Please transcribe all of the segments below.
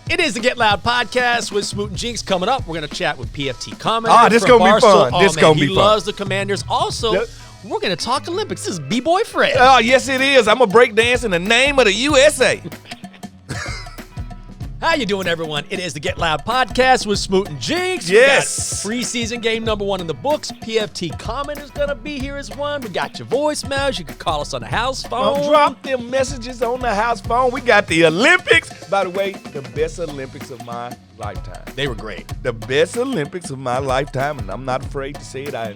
It is the Get Loud podcast with Smoot and Jinx. Coming up, we're going to chat with PFT Commenter. Ah, this going to be fun. This going to be fun. He loves the Commanders. Also, we're going to talk Olympics. This is B-Boy Fred. Oh, yes, it is. I'm going to break dance in the name of the USA. How you doing, everyone? It is the Get Loud podcast with Smoot and Jinx. Yes. We got preseason game number 1 in the books. PFT Commenter is going to be here as one. We got your voicemails. You can call us on the house phone. Drop them messages on the house phone. We got the Olympics. By the way, the best Olympics of my lifetime. They were great. The best Olympics of my lifetime, and I'm not afraid to say it. I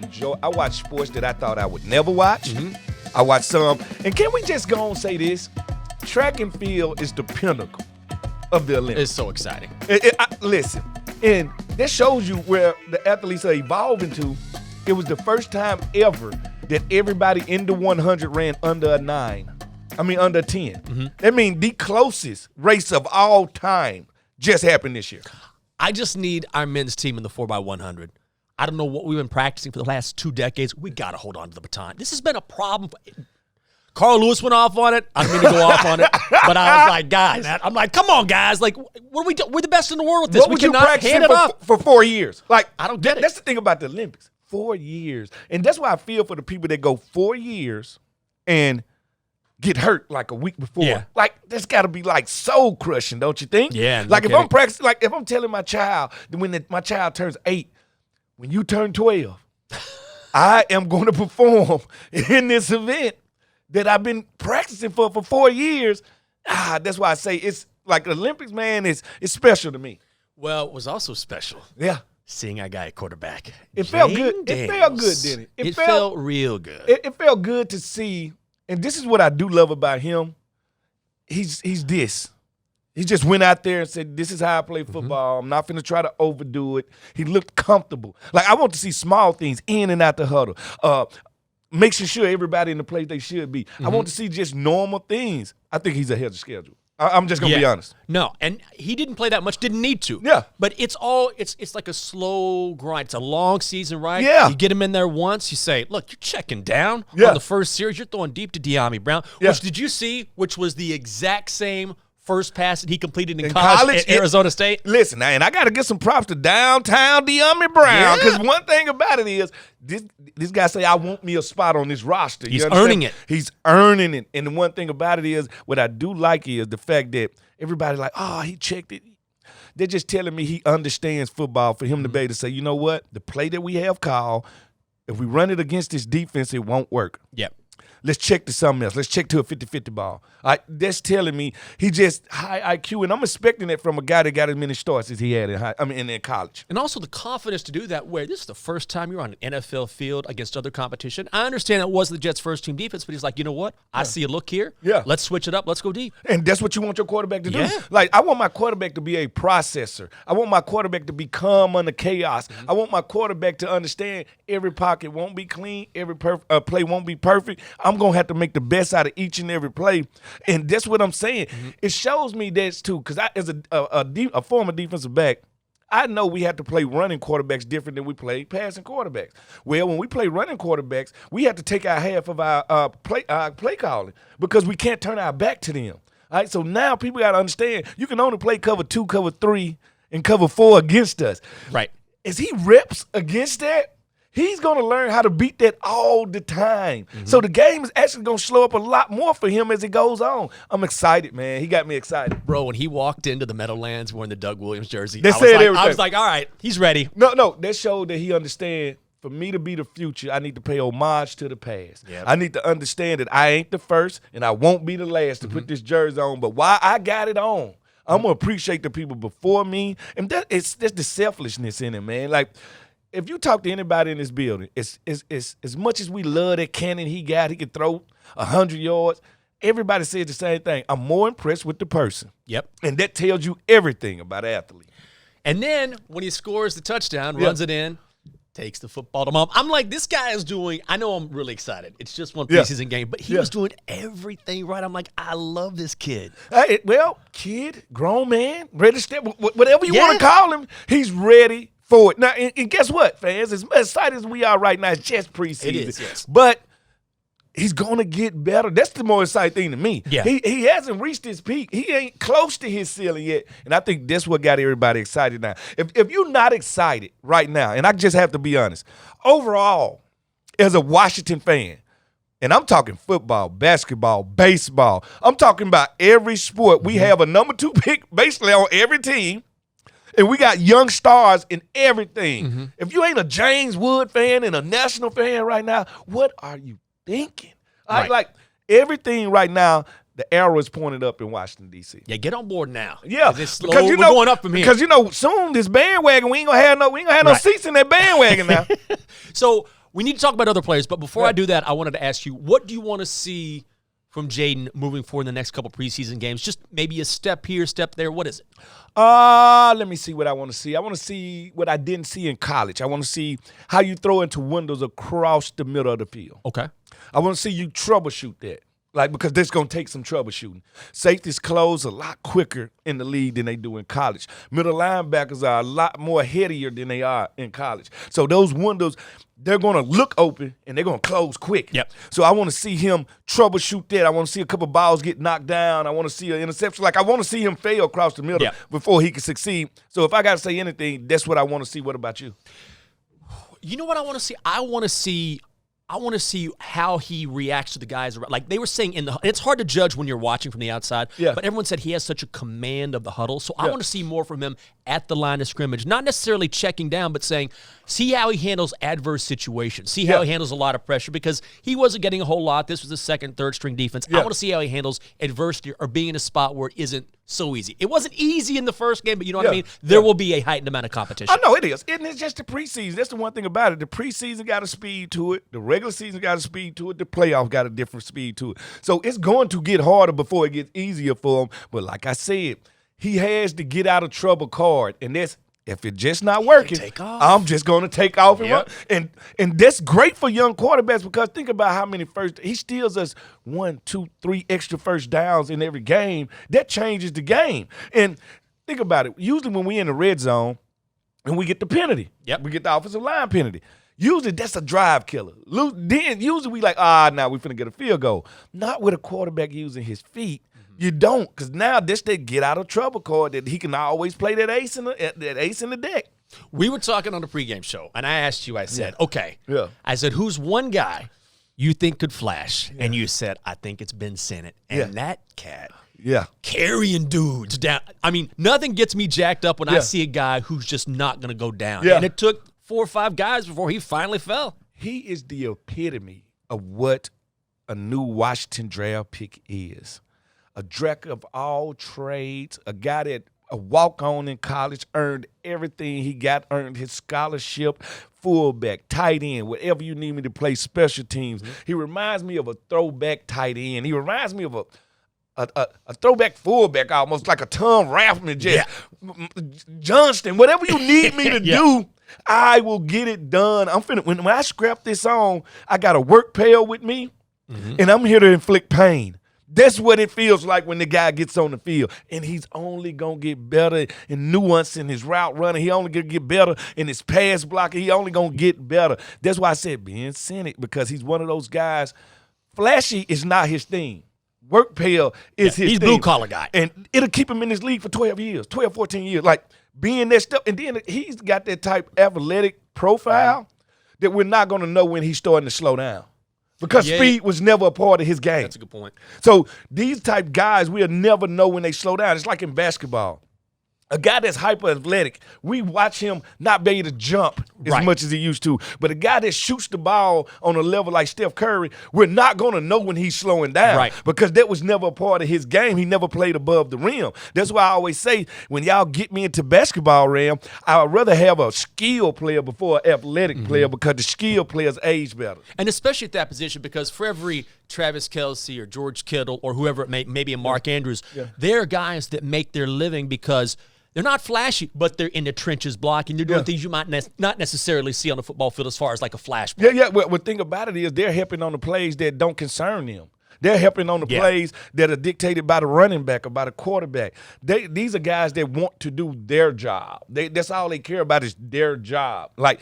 watch sports that I thought I would never watch. I watched some. And can we just go and say this? Track and field is the pinnacle of the Olympics. It's so exciting. Listen, and that shows you where the athletes are evolving to. It was the first time ever that everybody in the 100 ran under a 9. I mean, under 10. That means the closest race of all time just happened this year. I just need our men's team in the 4x100. I don't know what we've been practicing for the last 2 decades. We got to hold on to the baton. This has been a problem. Carl Lewis went off on it. I didn't mean to go off on it, but I was like, guys, I'm like, come on, guys. Like, what are we doing? We're the best in the world with this. What would you practice for 4 years? Like, I don't get it. That's the thing about the Olympics. 4 years. And that's why I feel for the people that go 4 year and get hurt like a week before. Yeah. Like, that's got to be like soul crushing, don't you think? Yeah. Like, if I'm practicing, like, if I'm telling my child that when my child turns 8, when you turn 12, I am going to perform in this event that I've been practicing for 4 years. That's why I say it's like the Olympics, man, it's special to me. Well, it was also special. Yeah. Seeing our guy at quarterback. It felt good. Jayden Daniels. It felt good, didn't it? It felt real good. It felt good to see, and this is what I do love about him. He's this. He just went out there and said, this is how I play football. I'm not going to try to overdo it. He looked comfortable. Like, I want to see small things in and out the huddle. Making sure everybody in the place they should be. I want to see just normal things. I think he's ahead of schedule. I'm just going to be honest. No, and he didn't play that much, didn't need to. Yeah. But it's like a slow grind. It's a long season, right? Yeah. You get him in there once, you say, look, you're checking down on the first series. You're throwing deep to De'Ami Brown, which did you see, which was the exact same first pass that he completed in college at Arizona State? Listen, and I got to give some props to downtown De'Ami Brown, because one thing about it is this guy say, I want me a spot on this roster. He's earning it. He's earning it. And the one thing about it is, what I do like is the fact that everybody like, oh, he checked it. They're just telling me he understands football for him to be able to say, you know what, the play that we have called, if we run it against this defense, it won't work. Yep. Let's check to something else. Let's check to a 50-50 ball. That's telling me he just high IQ, and I'm expecting it from a guy that got as many starts as he had in college. And also the confidence to do that, where this is the first time you're on an NFL field against other competition. I understand it wasn't the Jets' first-team defense, but he's like, you know what? I see a look here. Yeah. Let's switch it up. Let's go deep. And that's what you want your quarterback to do. Yeah. Like, I want my quarterback to be a processor. I want my quarterback to be calm under chaos. I want my quarterback to understand every pocket won't be clean, every play won't be perfect. I'm going to have to make the best out of each and every play. And that's what I'm saying. It shows me that's too, because as a former defensive back, I know we have to play running quarterbacks different than we play passing quarterbacks. Well, when we play running quarterbacks, we have to take our half of our play calling, because we can't turn our back to them. All right, so now people got to understand, you can only play cover 2, cover 3, and cover 4 against us. Right. As he reps against that, he's going to learn how to beat that all the time. So the game is actually going to slow up a lot more for him as it goes on. I'm excited, man. He got me excited. Bro, when he walked into the Meadowlands wearing the Doug Williams jersey, I was like, all right, he's ready. No, that showed that he understands, for me to be the future, I need to pay homage to the past. Yep. I need to understand that I ain't the first and I won't be the last to put this jersey on. But while I got it on, I'm going to appreciate the people before me. And that's the selfishness in it, man. Like, if you talk to anybody in this building, it's as much as we love that cannon he got, he could throw 100 yards. Everybody says the same thing. I'm more impressed with the person. Yep. And that tells you everything about an athlete. And then when he scores the touchdown, runs it in, takes the football to mom. I'm like, this guy is doing, I know I'm really excited. It's just one preseason game, but he was doing everything right. I'm like, I love this kid. Kid, grown man, ready to step, whatever you want to call him, he's ready for it. Now, and guess what, fans? As excited as we are right now, it's just preseason. It is, yes. But he's going to get better. That's the more exciting thing to me. Yeah. He hasn't reached his peak. He ain't close to his ceiling yet. And I think that's what got everybody excited now. If you're not excited right now, and I just have to be honest, overall, as a Washington fan, and I'm talking football, basketball, baseball, I'm talking about every sport. We have a number 2 pick basically on every team. And we got young stars in everything. If you ain't a James Wood fan and a National fan right now, what are you thinking? Right. Like everything right now, the arrow is pointed up in Washington, D.C. Yeah, get on board now. Yeah, it's slow. We're going up from here. Because soon this bandwagon, we ain't gonna have no seats in that bandwagon now. So we need to talk about other players, but before I do that, I wanted to ask you, what do you want to see from Jayden moving forward in the next couple preseason games? Just maybe a step here, step there. What is it? Let me see what I want to see. I want to see what I didn't see in college. I want to see how you throw into windows across the middle of the field. Okay. I want to see you troubleshoot that. Because this going to take some troubleshooting. Safeties close a lot quicker in the league than they do in college. Middle linebackers are a lot more headier than they are in college. So those windows, they're going to look open and they're going to close quick. Yep. So I want to see him troubleshoot that. I want to see a couple balls get knocked down. I want to see an interception. I want to see him fail across the middle before he can succeed. So if I got to say anything, that's what I want to see. What about you? You know what I want to see? I want to see how he reacts to the guys around. Like they were saying it's hard to judge when you're watching from the outside, but everyone said he has such a command of the huddle. So I want to see more from him at the line of scrimmage, not necessarily checking down, but saying, see how he handles adverse situations, see how he handles a lot of pressure, because he wasn't getting a whole lot. This was the second, third string defense. I want to see how he handles adversity or being in a spot where it isn't so easy. It wasn't easy in the first game, but you know what I mean? There will be a heightened amount of competition. I know it is. And it's just the preseason. That's the one thing about it. The preseason got a speed to it. The regular season got a speed to it. The playoff got a different speed to it. So it's going to get harder before it gets easier for him. But like I said, he has to get out of trouble card. And that's, if it's just not working, I'm just going to take off and run. And that's great for young quarterbacks, because think about how many he steals us 1, 2, 3 extra first downs in every game. That changes the game. And think about it. Usually when we in the red zone and we get the penalty, we get the offensive line penalty. Usually that's a drive killer. Then usually we now we finna get a field goal. Not with a quarterback using his feet. You don't, because now this they get out of trouble card that he can always play that ace in the deck. We were talking on the pregame show, and I asked you, I said, I said, who's one guy you think could flash? And you said, I think it's Ben Sinnott. And that cat carrying dudes down. I mean, nothing gets me jacked up when I see a guy who's just not going to go down. And it took 4 or 5 guys before he finally fell. He is the epitome of what a new Washington draft pick is. A jack of all trades, a guy that a walk-on in college, earned everything he got, earned his scholarship, fullback, tight end, whatever you need me to play, special teams. He reminds me of a throwback tight end. He reminds me of a throwback fullback, almost like a Tom Raffman, Johnston. Whatever you need me to do, I will get it done. When I scrap this on, I got a work pail with me, and I'm here to inflict pain. That's what it feels like when the guy gets on the field. And he's only going to get better in nuance in his route running. He only going to get better in his pass blocking. He only going to get better. That's why I said Ben Sinnott, because he's one of those guys. Flashy is not his thing. Work pail is his thing. He's blue-collar guy. And it'll keep him in this league for 12 years, 12, 14 years. Like being that stuff. And then he's got that type athletic profile that we're not going to know when he's starting to slow down. Because speed was never a part of his game. That's a good point. So these type guys, we'll never know when they slow down. It's like in basketball. A guy that's hyper-athletic, we watch him not be able to jump as much as he used to. But a guy that shoots the ball on a level like Steph Curry, we're not going to know when he's slowing down because that was never a part of his game. He never played above the rim. That's why I always say, when y'all get me into basketball realm, I would rather have a skill player before an athletic player, because the skill players age better. And especially at that position, because for every Travis Kelce or George Kittle or whoever it may, maybe a Mark Andrews, there are guys that make their living because they're not flashy, but they're in the trenches blocking. They're doing things you might not necessarily see on the football field as far as like a flash play. Well, the thing about it is they're helping on the plays that don't concern them. They're helping on the plays that are dictated by the running back or by the quarterback. These are guys that want to do their job. That's all they care about is their job. Like,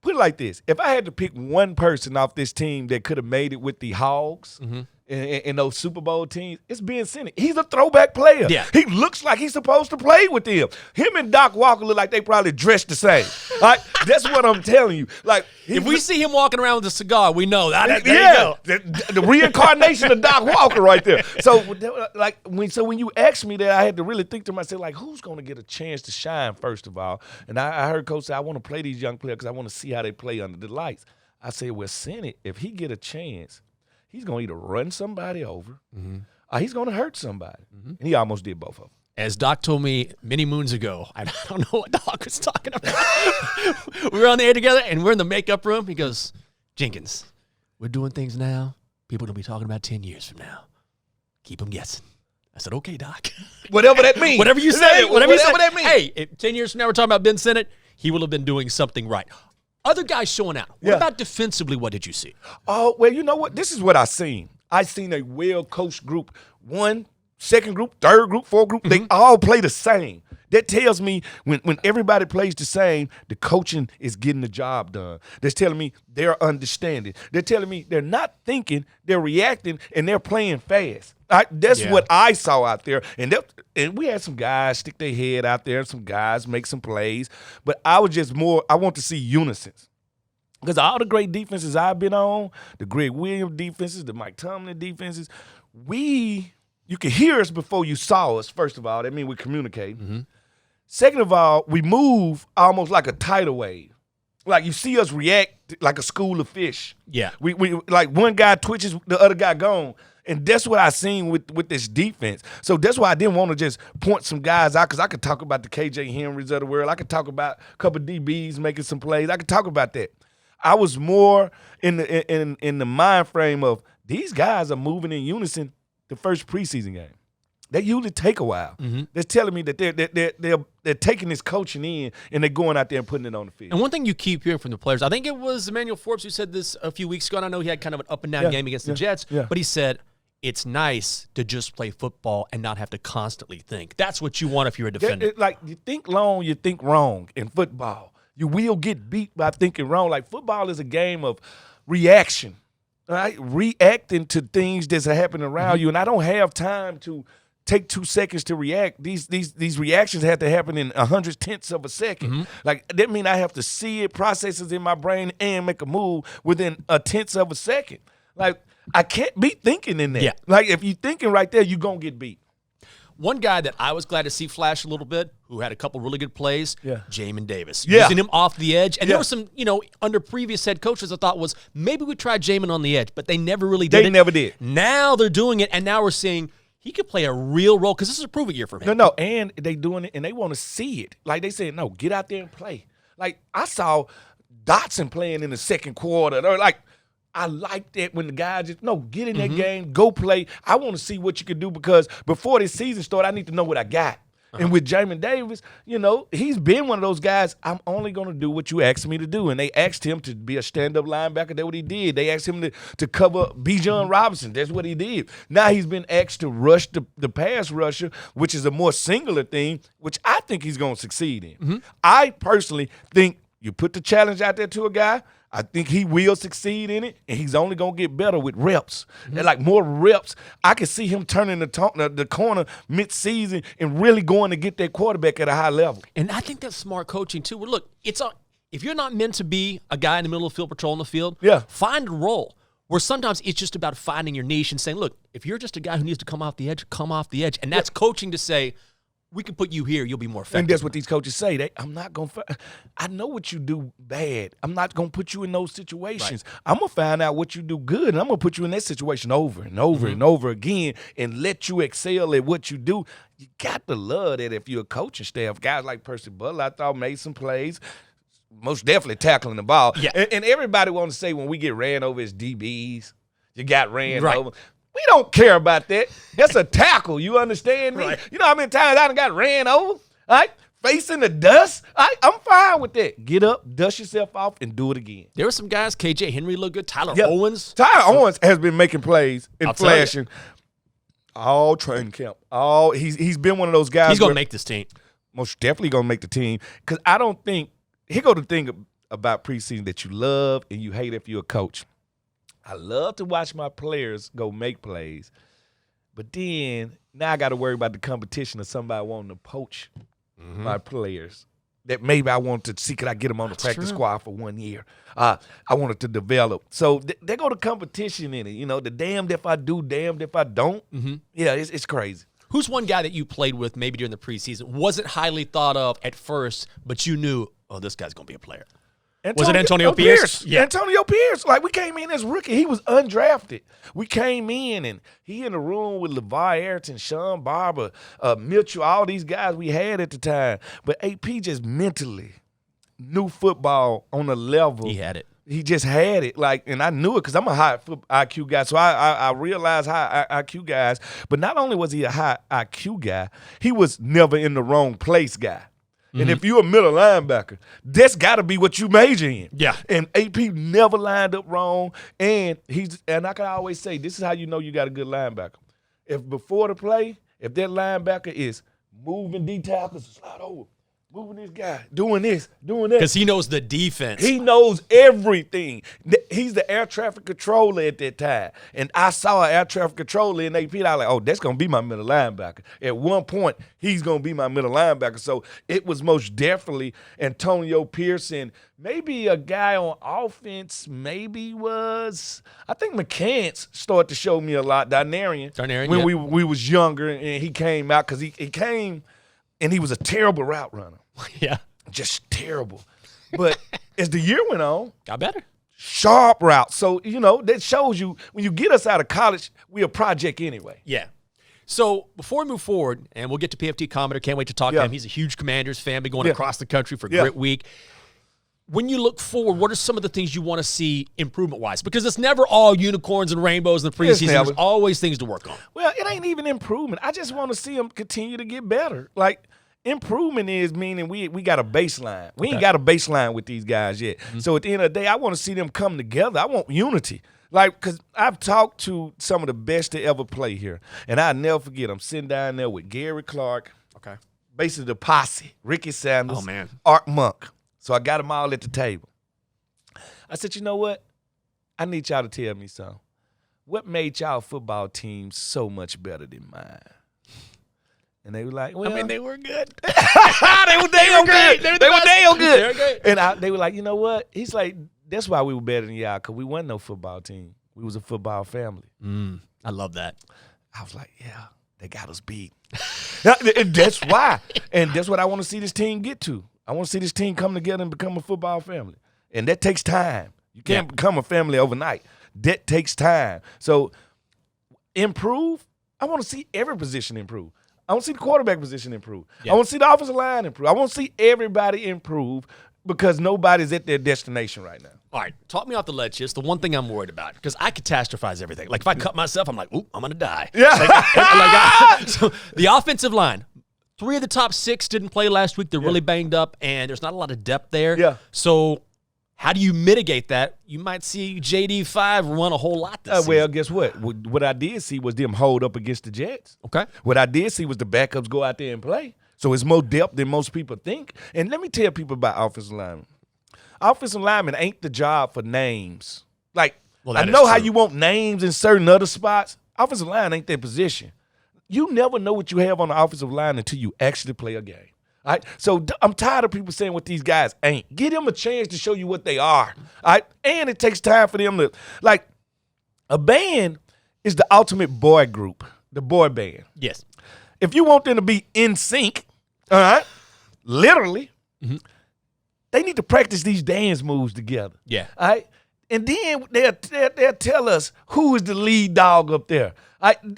put it like this. If I had to pick one person off this team that could have made it with the Hogs in those Super Bowl teams, it's Ben Sinnott. He's a throwback player. Yeah. He looks like he's supposed to play with them. Him and Doc Walker look like they probably dressed the same. Like, that's what I'm telling you. Like, If we see him walking around with a cigar, we know that. There yeah, you go. the reincarnation of Doc Walker right there. So, when you asked me that, I had to really think to myself, like, who's going to get a chance to shine, first of all? And I heard Coach say, I want to play these young players because I want to see how they play under the lights. I said, well, Sinnott, if he get a chance, he's going to either run somebody over or he's going to hurt somebody. And he almost did both of them. As Doc told me many moons ago, I don't know what Doc was talking about. We were on the air together, and we're in the makeup room. He goes, Jenkins, we're doing things now. People will be talking about 10 years from now. Keep them guessing. I said, okay, Doc. Whatever that means. Whatever you say. Whatever that means. Hey, if 10 years from now we're talking about Ben Sinnott, he will have been doing something right. Other guys showing out. What about defensively? What did you see? Oh, well, you know what? This is what I seen. I seen a well-coached group. One, second group, third group, fourth group. They all play the same. That tells me when everybody plays the same, the coaching is getting the job done. That's telling me they're understanding. They're telling me they're not thinking, they're reacting, and they're playing fast. That's what I saw out there. And we had some guys stick their head out there, some guys make some plays. But I was just I want to see unison. Because all the great defenses I've been on, the Greg Williams defenses, the Mike Tomlin defenses, you could hear us before you saw us, first of all. That means we're communicating. Second of all, we move almost like a tidal wave. Like you see us react like a school of fish. Yeah. We like one guy twitches, the other guy gone. And that's what I seen with this defense. So that's why I didn't want to just point some guys out, because I could talk about the KJ Henrys of the world. I could talk about a couple of DBs making some plays. I could talk about that. I was more in the mind frame of these guys are moving in unison the first preseason game. They usually take a while. They're telling me that they're taking this coaching in and they're going out there and putting it on the field. And one thing you keep hearing from the players, I think it was Emmanuel Forbes who said this a few weeks ago, and I know he had kind of an up-and-down game against the Jets, but he said, it's nice to just play football and not have to constantly think. That's what you want if you're a defender. Like, you think long, you think wrong in football. You will get beat by thinking wrong. Like, football is a game of reaction, right? Reacting to things that's happening around you. And I don't have time to take 2 seconds to react. These reactions have to happen in 100/10 of a second. Like, that means I have to see it, processes in my brain, and make a move within 1/10 of a second. Like, I can't be thinking in there. Like, if you're thinking right there, you're going to get beat. One guy that I was glad to see flash a little bit, who had a couple really good plays, Jayden Davis. Yeah. Using him off the edge. And there was some, under previous head coaches, I thought was maybe we tried Jamin on the edge, but they never really did. They never did. Now they're doing it, and now we're seeing he could play a real role, because this is a prove-it year for him. No, and they doing it, and they want to see it. Like, they said, no, get out there and play. Like, I saw Dotson playing in the second quarter. They're like, I like that when the guys just, get in that game, go play. I want to see what you can do, because before this season started, I need to know what I got. And with Jayden Davis, he's been one of those guys, I'm only going to do what you asked me to do. And they asked him to be a stand-up linebacker. That's what he did. They asked him to cover Bijan Robinson. That's what he did. Now he's been asked to rush the pass rusher, which is a more singular thing, which I think he's going to succeed in. I personally think you put the challenge out there to a guy, I think he will succeed in it, and he's only going to get better with reps. And like more reps, I can see him turning the corner mid-season and really going to get that quarterback at a high level. And I think that's smart coaching too. Well, look, if you're not meant to be a guy in the middle of field patrol in the field, find a role where sometimes it's just about finding your niche and saying, look, if you're just a guy who needs to come off the edge, come off the edge. And that's coaching to say, we can put you here, you'll be more effective. And that's what these coaches say. I know what you do bad. I'm not going to put you in those situations. Right. I'm going to find out what you do good, and I'm going to put you in that situation over and over and over again and let you excel at what you do. You got to love that if you're a coaching staff. Guys like Percy Butler, I thought, made some plays. Most definitely tackling the ball. Yeah. And everybody wants to say when we get ran over as DBs, you got ran over. We don't care about that. That's a tackle. You understand me? Right. You know how many times I done got ran over? All right? Facing the dust. All right? I'm fine with that. Get up, dust yourself off, and do it again. There were some guys. KJ Henry looked good. Tyler Owens. Tyler Owens has been making plays and flashing all training camp. He's been one of those guys. He's going to make this team. Most definitely going to make the team. Because I don't think – here go the thing about preseason that you love and you hate if you're a coach. I love to watch my players go make plays, but then now I got to worry about the competition of somebody wanting to poach my players. That maybe I want to see, could I get them on the practice squad for 1 year? I wanted to develop. So they go to competition in it. You know, the damned if I do, damned if I don't. Yeah, it's crazy. Who's one guy that you played with maybe during the preseason, wasn't highly thought of at first, but you knew, oh, this guy's going to be a player? Was it Antonio Pierce? Yeah. Antonio Pierce. Like, we came in as rookie. He was undrafted. We came in, and he in the room with LeVar Ayrton, Sean Barber, Mitchell, all these guys we had at the time. But AP just mentally knew football on a level. He had it. He just had it. Like, and I knew it because I'm a high IQ guy. So I realized high IQ guys. But not only was he a high IQ guy, he was never in the wrong place guy. And if you're a middle linebacker, that's got to be what you major in. Yeah. And AP never lined up wrong. And I can always say, this is how you know you got a good linebacker. If before the play, if that linebacker is moving D tackles, slide over, moving this guy, doing this, doing that. Because he knows the defense. He knows everything. He's the air traffic controller at that time. And I saw an air traffic controller in AP. I was like, oh, that's going to be my middle linebacker. At one point, he's going to be my middle linebacker. So it was most definitely Antonio Pearson. Maybe a guy on offense, maybe was, I think McCants started to show me a lot. Darnarian. When we was younger, and he came out because he came and he was a terrible route runner. Yeah. Just terrible. But as the year went on, got better. Sharp route. So, you know, that shows you when you get us out of college, we a project anyway. Yeah. So before we move forward, and we'll get to PFT Commenter, can't wait to talk to him. He's a huge Commanders fan, been going across the country for Grit Week. When you look forward, what are some of the things you want to see improvement-wise? Because it's never all unicorns and rainbows in the preseason. There's always things to work on. Well, it ain't even improvement. I just want to see them continue to get better. Like, improvement is meaning we got a baseline. We ain't got a baseline with these guys yet. So at the end of the day, I want to see them come together. I want unity. Like, because I've talked to some of the best to ever play here, and I'll never forget, I'm sitting down there with Gary Clark, basically the posse, Ricky Sanders, Art Monk. So I got them all at the table. I said, you know what? I need y'all to tell me something. What made y'all football team so much better than mine? And they were like, well, I mean, they were good. they were damn good. They were damn good. They were good. And they were like, you know what? He's like, that's why we were better than y'all, because we wasn't no football team. We was a football family. I love that. I was like, yeah, they got us beat. And that's why. And that's what I want to see this team get to. I want to see this team come together and become a football family. And that takes time. You can't become a family overnight. That takes time. So improve, I want to see every position improve. I want to see the quarterback position improve. I want to see the offensive line improve. I want to see everybody improve because nobody's at their destination right now. All right, talk me off the ledge. It's the one thing I'm worried about because I catastrophize everything. Like if I cut myself, I'm like, oop, I'm going to die. Yeah. So the offensive line, 3 of the top 6 didn't play last week. They're really banged up, and there's not a lot of depth there. Yeah. So how do you mitigate that? You might see JD5 run a whole lot this season. Well, guess what? What I did see was them hold up against the Jets. Okay. What I did see was the backups go out there and play. So it's more depth than most people think. And let me tell people about offensive linemen. Offensive linemen ain't the job for names. Like, I know how you want names in certain other spots. Offensive line ain't their position. You never know what you have on the offensive line until you actually play a game. All right? So I'm tired of people saying what these guys ain't. Give them a chance to show you what they are. All right? And it takes time for them to, like, a band is the ultimate boy group, the boy band. Yes. If you want them to be in sync, all right, literally, they need to practice these dance moves together. Yeah. All right? And then they'll tell us who is the lead dog up there.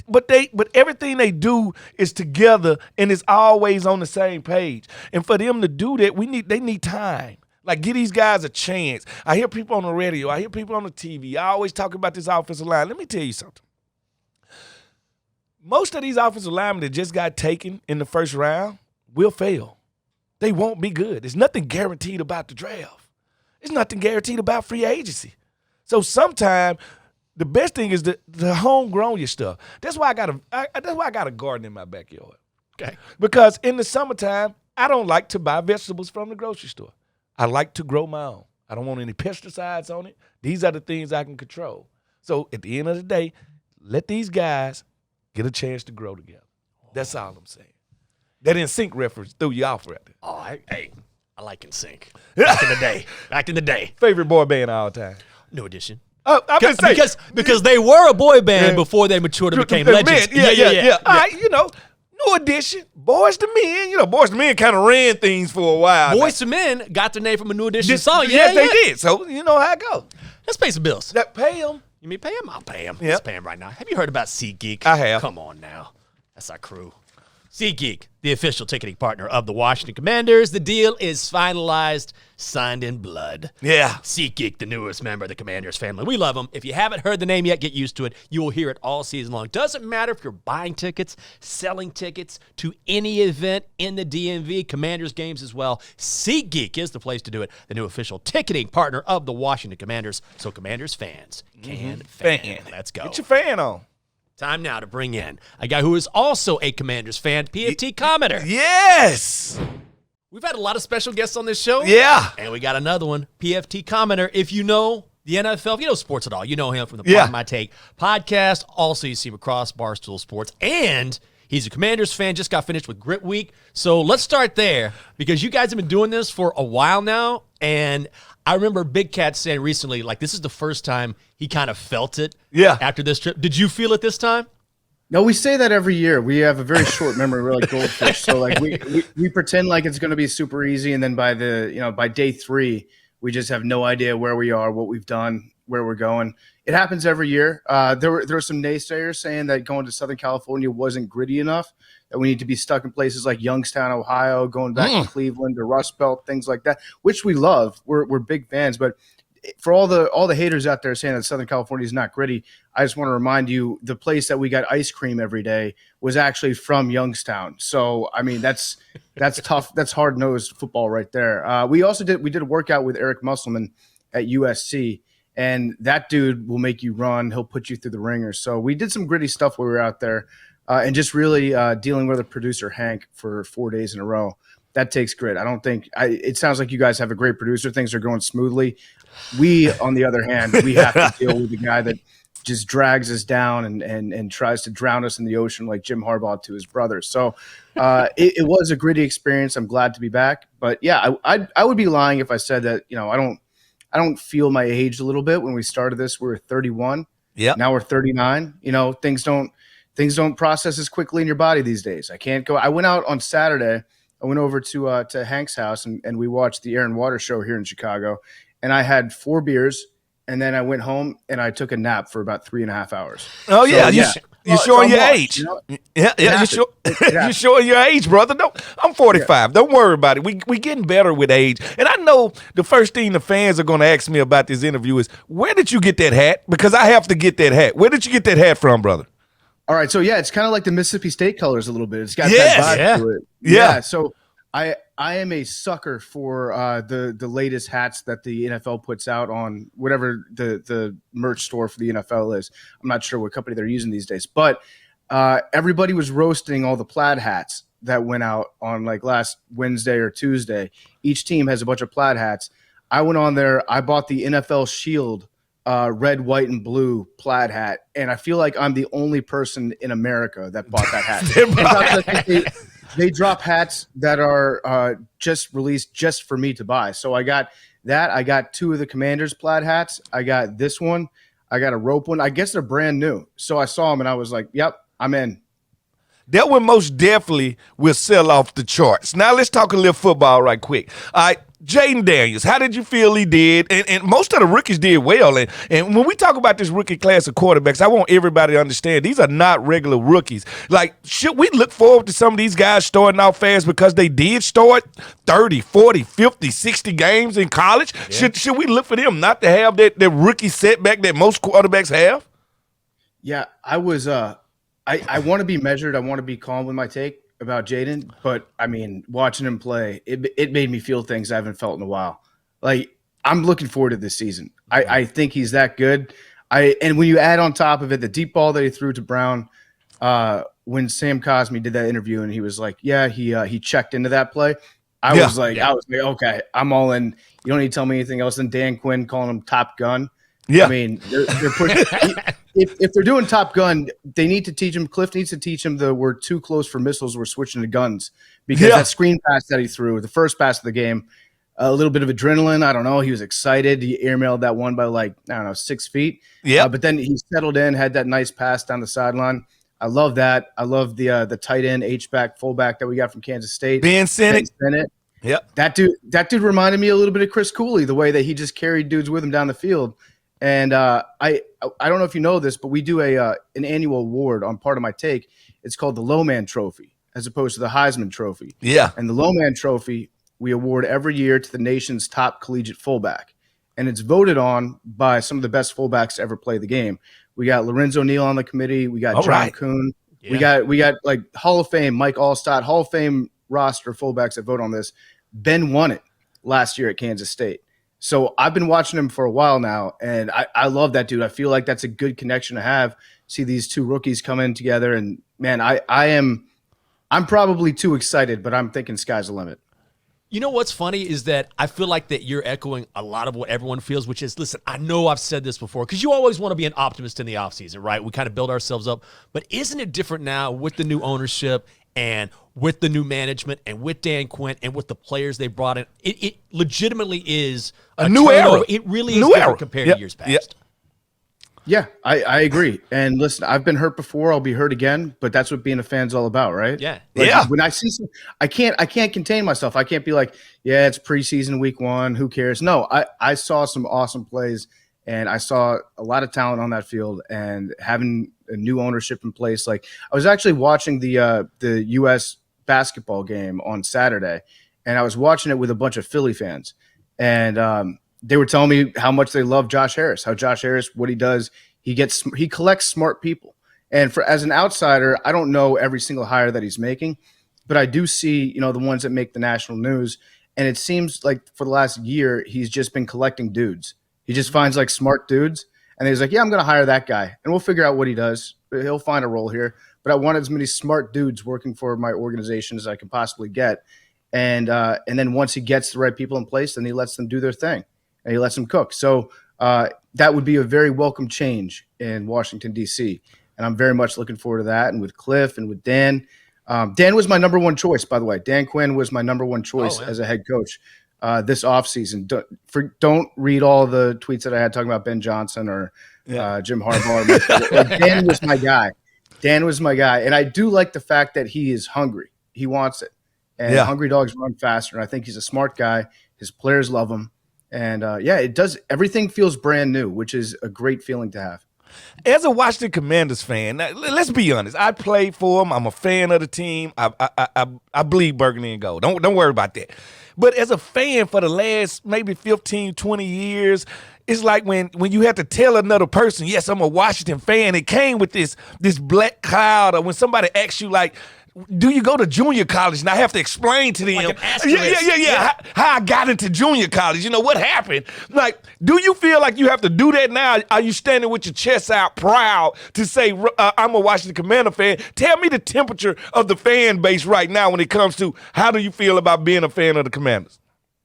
But everything they do is together and it's always on the same page. And for them to do that, they need time. Like, give these guys a chance. I hear people on the radio. I hear people on the TV. I always talk about this offensive line. Let me tell you something. Most of these offensive linemen that just got taken in the first round will fail. They won't be good. There's nothing guaranteed about the draft. There's nothing guaranteed about free agency. So sometimes the best thing is the homegrown your stuff. That's why I got a garden in my backyard. Okay. Because in the summertime, I don't like to buy vegetables from the grocery store. I like to grow my own. I don't want any pesticides on it. These are the things I can control. So at the end of the day, let these guys get a chance to grow together. That's all I'm saying. That NSYNC reference threw you off right there. Oh, I like NSYNC. Back in the day. Back in the day. Favorite boy band of all time? New Edition. I'm just saying. Because they were a boy band before they matured and became legends. Yeah. All right, New Edition, Boys to Men. Boys to Men kind of ran things for a while. Boys to Men got their name from a New Edition song. Yes, they did. So you know how it goes. Let's pay some bills. Pay them. You mean pay him? I'll pay him. Yep. Let's pay him right now. Have you heard about SeatGeek? I have. Come on now. That's our crew. SeatGeek, the official ticketing partner of the Washington Commanders. The deal is finalized, signed in blood. Yeah. SeatGeek, the newest member of the Commanders family. We love them. If you haven't heard the name yet, get used to it. You will hear it all season long. Doesn't matter if you're buying tickets, selling tickets to any event in the DMV, Commanders games as well. SeatGeek is the place to do it. The new official ticketing partner of the Washington Commanders. So Commanders fans can fan. Let's go. Get your fan on. Time now to bring in a guy who is also a Commanders fan, PFT Commenter. Yes. We've had a lot of special guests on this show. Yeah. And we got another one, PFT Commenter. If you know the NFL, if you know sports at all, you know him from the Part of My Take podcast. Also, you see him across Barstool Sports. And he's a Commanders fan, just got finished with Grit Week. So let's start there because you guys have been doing this for a while now. And I remember Big Cat saying recently, this is the first time he kind of felt it after this trip. Did you feel it this time? No, we say that every year. We have a very short memory. We're like goldfish. So we pretend like it's going to be super easy. And then by day 3, we just have no idea where we are, what we've done, where we're going. It happens every year. There were some naysayers saying that going to Southern California wasn't gritty enough, that we need to be stuck in places like Youngstown, Ohio, going back to Cleveland or Rust Belt, things like that, which we love. We're big fans. But for all the haters out there saying that Southern California is not gritty, I just want to remind you the place that we got ice cream every day was actually from Youngstown. So, I mean, that's tough. That's hard-nosed football right there. We did a workout with Eric Musselman at USC. And that dude will make you run. He'll put you through the ringer. So we did some gritty stuff when we were out there and just really dealing with a producer, Hank, for 4 days in a row. That takes grit. It sounds like you guys have a great producer. Things are going smoothly. We, on the other hand, we have to deal with the guy that just drags us down and tries to drown us in the ocean like Jim Harbaugh to his brother. So it was a gritty experience. I'm glad to be back. But, yeah, I would be lying if I said that, I don't feel my age a little bit. When we started this, we were 31. Yeah. Now we're 39. Things don't process as quickly in your body these days. I can't go. I went out on Saturday. I went over to Hank's house and we watched the Air and Water show here in Chicago. And I had 4 beers. And then I went home and I took a nap for about 3.5 hours. Oh, yeah. You're showing your age. Yeah, you're showing your age, brother. No, I'm 45. Yeah. Don't worry about it. We getting better with age. And I know the first thing the fans are going to ask me about this interview is, where did you get that hat? Because I have to get that hat. Where did you get that hat from, brother? All right. So, it's kind of like the Mississippi State colors a little bit. It's got that vibe to it. Yeah. So I am a sucker for the latest hats that the NFL puts out on whatever the merch store for the NFL is. I'm not sure what company they're using these days, but everybody was roasting all the plaid hats that went out on last Wednesday or Tuesday. Each team has a bunch of plaid hats. I went on there. I bought the NFL Shield red, white, and blue plaid hat, and I feel like I'm the only person in America that bought that hat. They drop hats that are just released just for me to buy. So I got that. I got 2 of the Commanders plaid hats. I got this one. I got a rope one. I guess they're brand new. So I saw them and I was like, yep, I'm in. That one most definitely will sell off the charts. Now let's talk a little football right quick. All right, Jayden Daniels, how did you feel he did? And most of the rookies did well. And when we talk about this rookie class of quarterbacks, I want everybody to understand these are not regular rookies. Should we look forward to some of these guys starting out fast because they did start 30, 40, 50, 60 games in college? Yeah. Should we look for them not to have that rookie setback that most quarterbacks have? Yeah, I was I want to be measured. I want to be calm with my take about Jayden, but I mean, watching him play, it made me feel things I haven't felt in a while. I'm looking forward to this season. I think he's that good. And when you add on top of it the deep ball that he threw to Brown, when Sam Cosmi did that interview and he was like, yeah, he checked into that play. I was like, okay, I'm all in. You don't need to tell me anything else than Dan Quinn calling him Top Gun. Yeah. I mean, they're pushing. If they're doing Top Gun, they need to teach him. Cliff needs to teach him we're too close for missiles. We're switching to guns because that screen pass that he threw, the first pass of the game, a little bit of adrenaline. I don't know. He was excited. He airmailed that one by 6 feet. Yeah. But then he settled in, had that nice pass down the sideline. I love that. I love the tight end, H-back, fullback that we got from Kansas State. Ben Sinnott. Yep. That dude reminded me a little bit of Chris Cooley, the way that he just carried dudes with him down the field. And I don't know if you know this, but we do an annual award on Part of My Take. It's called the Low Man Trophy, as opposed to the Heisman Trophy. Yeah. And the Low Man Trophy we award every year to the nation's top collegiate fullback. And it's voted on by some of the best fullbacks to ever play the game. We got Lorenzo Neal on the committee. We got John Kuhn. Yeah. We got like Hall of Fame, Mike Allstott, Hall of Fame roster fullbacks that vote on this. Ben won it last year at Kansas State. So I've been watching him for a while now, and I love that dude. I feel like that's a good connection to have. See these two rookies come in together, and man, I'm probably too excited, but I'm thinking sky's the limit. You know what's funny is that I feel like that you're echoing a lot of what everyone feels, which is, listen, I know I've said this before, because you always want to be an optimist in the offseason, right? We kind of build ourselves up. But isn't it different now with the new ownership and with the new management and with Dan Quinn and with the players they brought in? It legitimately is a new era. It really is different compared to years past. Yep. Yeah, I agree. And listen, I've been hurt before. I'll be hurt again. But that's what being a fan's all about, right? Yeah. When I see some, I can't contain myself. I can't be like, yeah, it's preseason week 1. Who cares? No, I saw some awesome plays, and I saw a lot of talent on that field. And having a new ownership in place, like I was actually watching the U.S. basketball game on Saturday, and I was watching it with a bunch of Philly fans, and they were telling me how much they love Josh Harris, how Josh Harris, what he does, he collects smart people. And as an outsider, I don't know every single hire that he's making, but I do see, the ones that make the national news. And it seems like for the last year, he's just been collecting dudes. He just finds like smart dudes, and he's like, yeah, I'm going to hire that guy, and we'll figure out what he does. He'll find a role here. But I want as many smart dudes working for my organization as I can possibly get. And then once he gets the right people in place, then he lets them do their thing. And he lets them cook. So that would be a very welcome change in Washington, D.C. And I'm very much looking forward to that. And with Cliff and with Dan. Dan was my number one choice, by the way. Dan Quinn was my number one choice as a head coach this offseason. Don't read all the tweets that I had talking about Ben Johnson or Jim Harbaugh. Dan was my guy. Dan was my guy. And I do like the fact that he is hungry. He wants it. And hungry dogs run faster. And I think he's a smart guy. His players love him. And, it does. Everything feels brand new, which is a great feeling to have. As a Washington Commanders fan, now, let's be honest. I play for them. I'm a fan of the team. I bleed burgundy and gold. Don't worry about that. But as a fan for the last maybe 15, 20 years, it's like when you have to tell another person, yes, I'm a Washington fan. It came with this black cloud. Or when somebody asks you, like, do you go to junior college? And I have to explain to them, like an asterisk. how I got into junior college. What happened? Like, do you feel like you have to do that now? Are you standing with your chest out proud to say, I'm a Washington Commander fan? Tell me the temperature of the fan base right now when it comes to how do you feel about being a fan of the Commanders?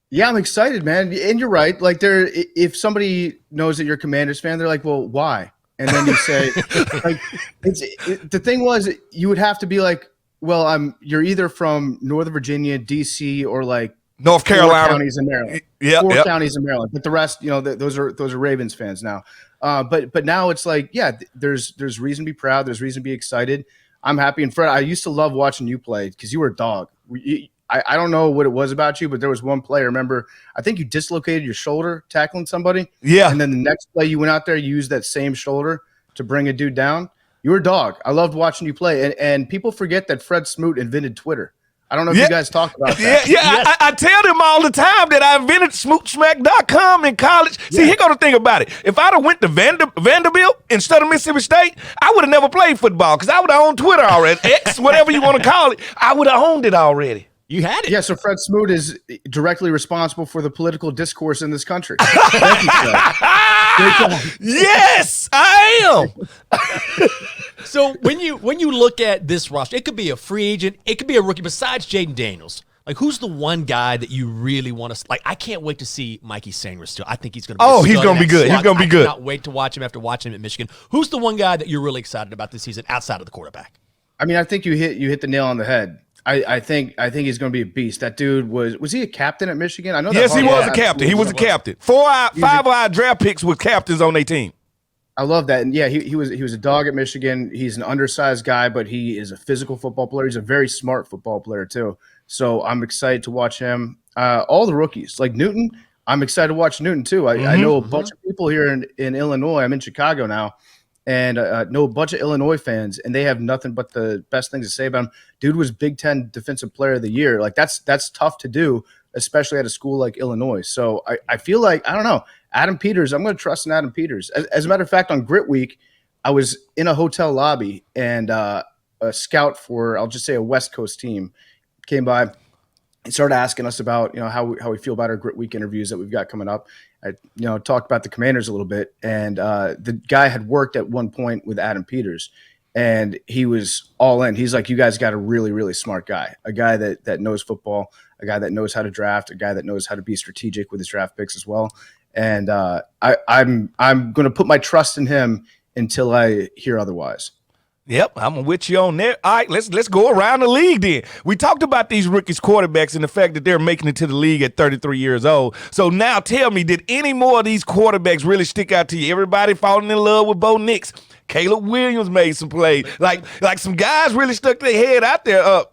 Yeah, I'm excited, man. And you're right. Like, if somebody knows that you're a Commanders fan, they're like, well, why? And then you say, the thing was, you would have to be like, well, you're either from Northern Virginia, D.C., or like North Carolina, 4 counties in Maryland. Four counties in Maryland, but the rest, those are Ravens fans now. But now it's like, there's reason to be proud. There's reason to be excited. I'm happy. And Fred, I used to love watching you play because you were a dog. I don't know what it was about you, but there was one play. Remember, I think you dislocated your shoulder tackling somebody. Yeah. And then the next play you went out there, you used that same shoulder to bring a dude down. You were a dog. I loved watching you play. And people forget that Fred Smoot invented Twitter. I don't know if you guys talk about that. Yes. I tell them all the time that I invented SmootSmack.com in college. See, here go the thing about it. If I'd have went to Vanderbilt instead of Mississippi State, I would have never played football because I would have owned Twitter already. X, whatever you want to call it, I would have owned it already. You had it. Yeah, so Fred Smoot is directly responsible for the political discourse in this country. Thank you, Fred. Yes, I am. So when you look at this roster, it could be a free agent, it could be a rookie besides Jayden Daniels. Like, who's the one guy that you really want to like? I can't wait to see Mikey Sanders still. I think he's going to be he's going to be good. He's going to be good. I cannot wait to watch him after watching him at Michigan. Who's the one guy that you're really excited about this season outside of the quarterback? I mean, I think you hit the nail on the head. I think he's going to be a beast. That dude was he a captain at Michigan? I know. Yes, he was a captain. He was a captain. 5 of our draft picks were captains on their team. I love that. And yeah, he was a dog at Michigan. He's an undersized guy, but he is a physical football player. He's a very smart football player too. So I'm excited to watch him. All the rookies, like Newton, I'm excited to watch Newton too. I know a bunch of people here in Illinois. I'm in Chicago now, and know a bunch of Illinois fans, and they have nothing but the best things to say about him. Dude was Big Ten Defensive Player of the Year. Like that's tough to do, especially at a school like Illinois. So I feel like, I don't know, Adam Peters, I'm going to trust in Adam Peters. As a matter of fact, on Grit Week, I was in a hotel lobby, and a scout for, I'll just say, a West Coast team came by and started asking us about, how we feel about our Grit Week interviews that we've got coming up. I, talked about the Commanders a little bit, and the guy had worked at one point with Adam Peters, and he was all in. He's like, you guys got a really, really smart guy, a guy that knows football, a guy that knows how to draft, a guy that knows how to be strategic with his draft picks as well. And I'm going to put my trust in him until I hear otherwise. Yep, I'm with you on that. All right, let's go around the league then. We talked about these rookies quarterbacks and the fact that they're making it to the league at 33 years old. So now tell me, did any more of these quarterbacks really stick out to you? Everybody falling in love with Bo Nix. Caleb Williams made some plays. Like some guys really stuck their head out there.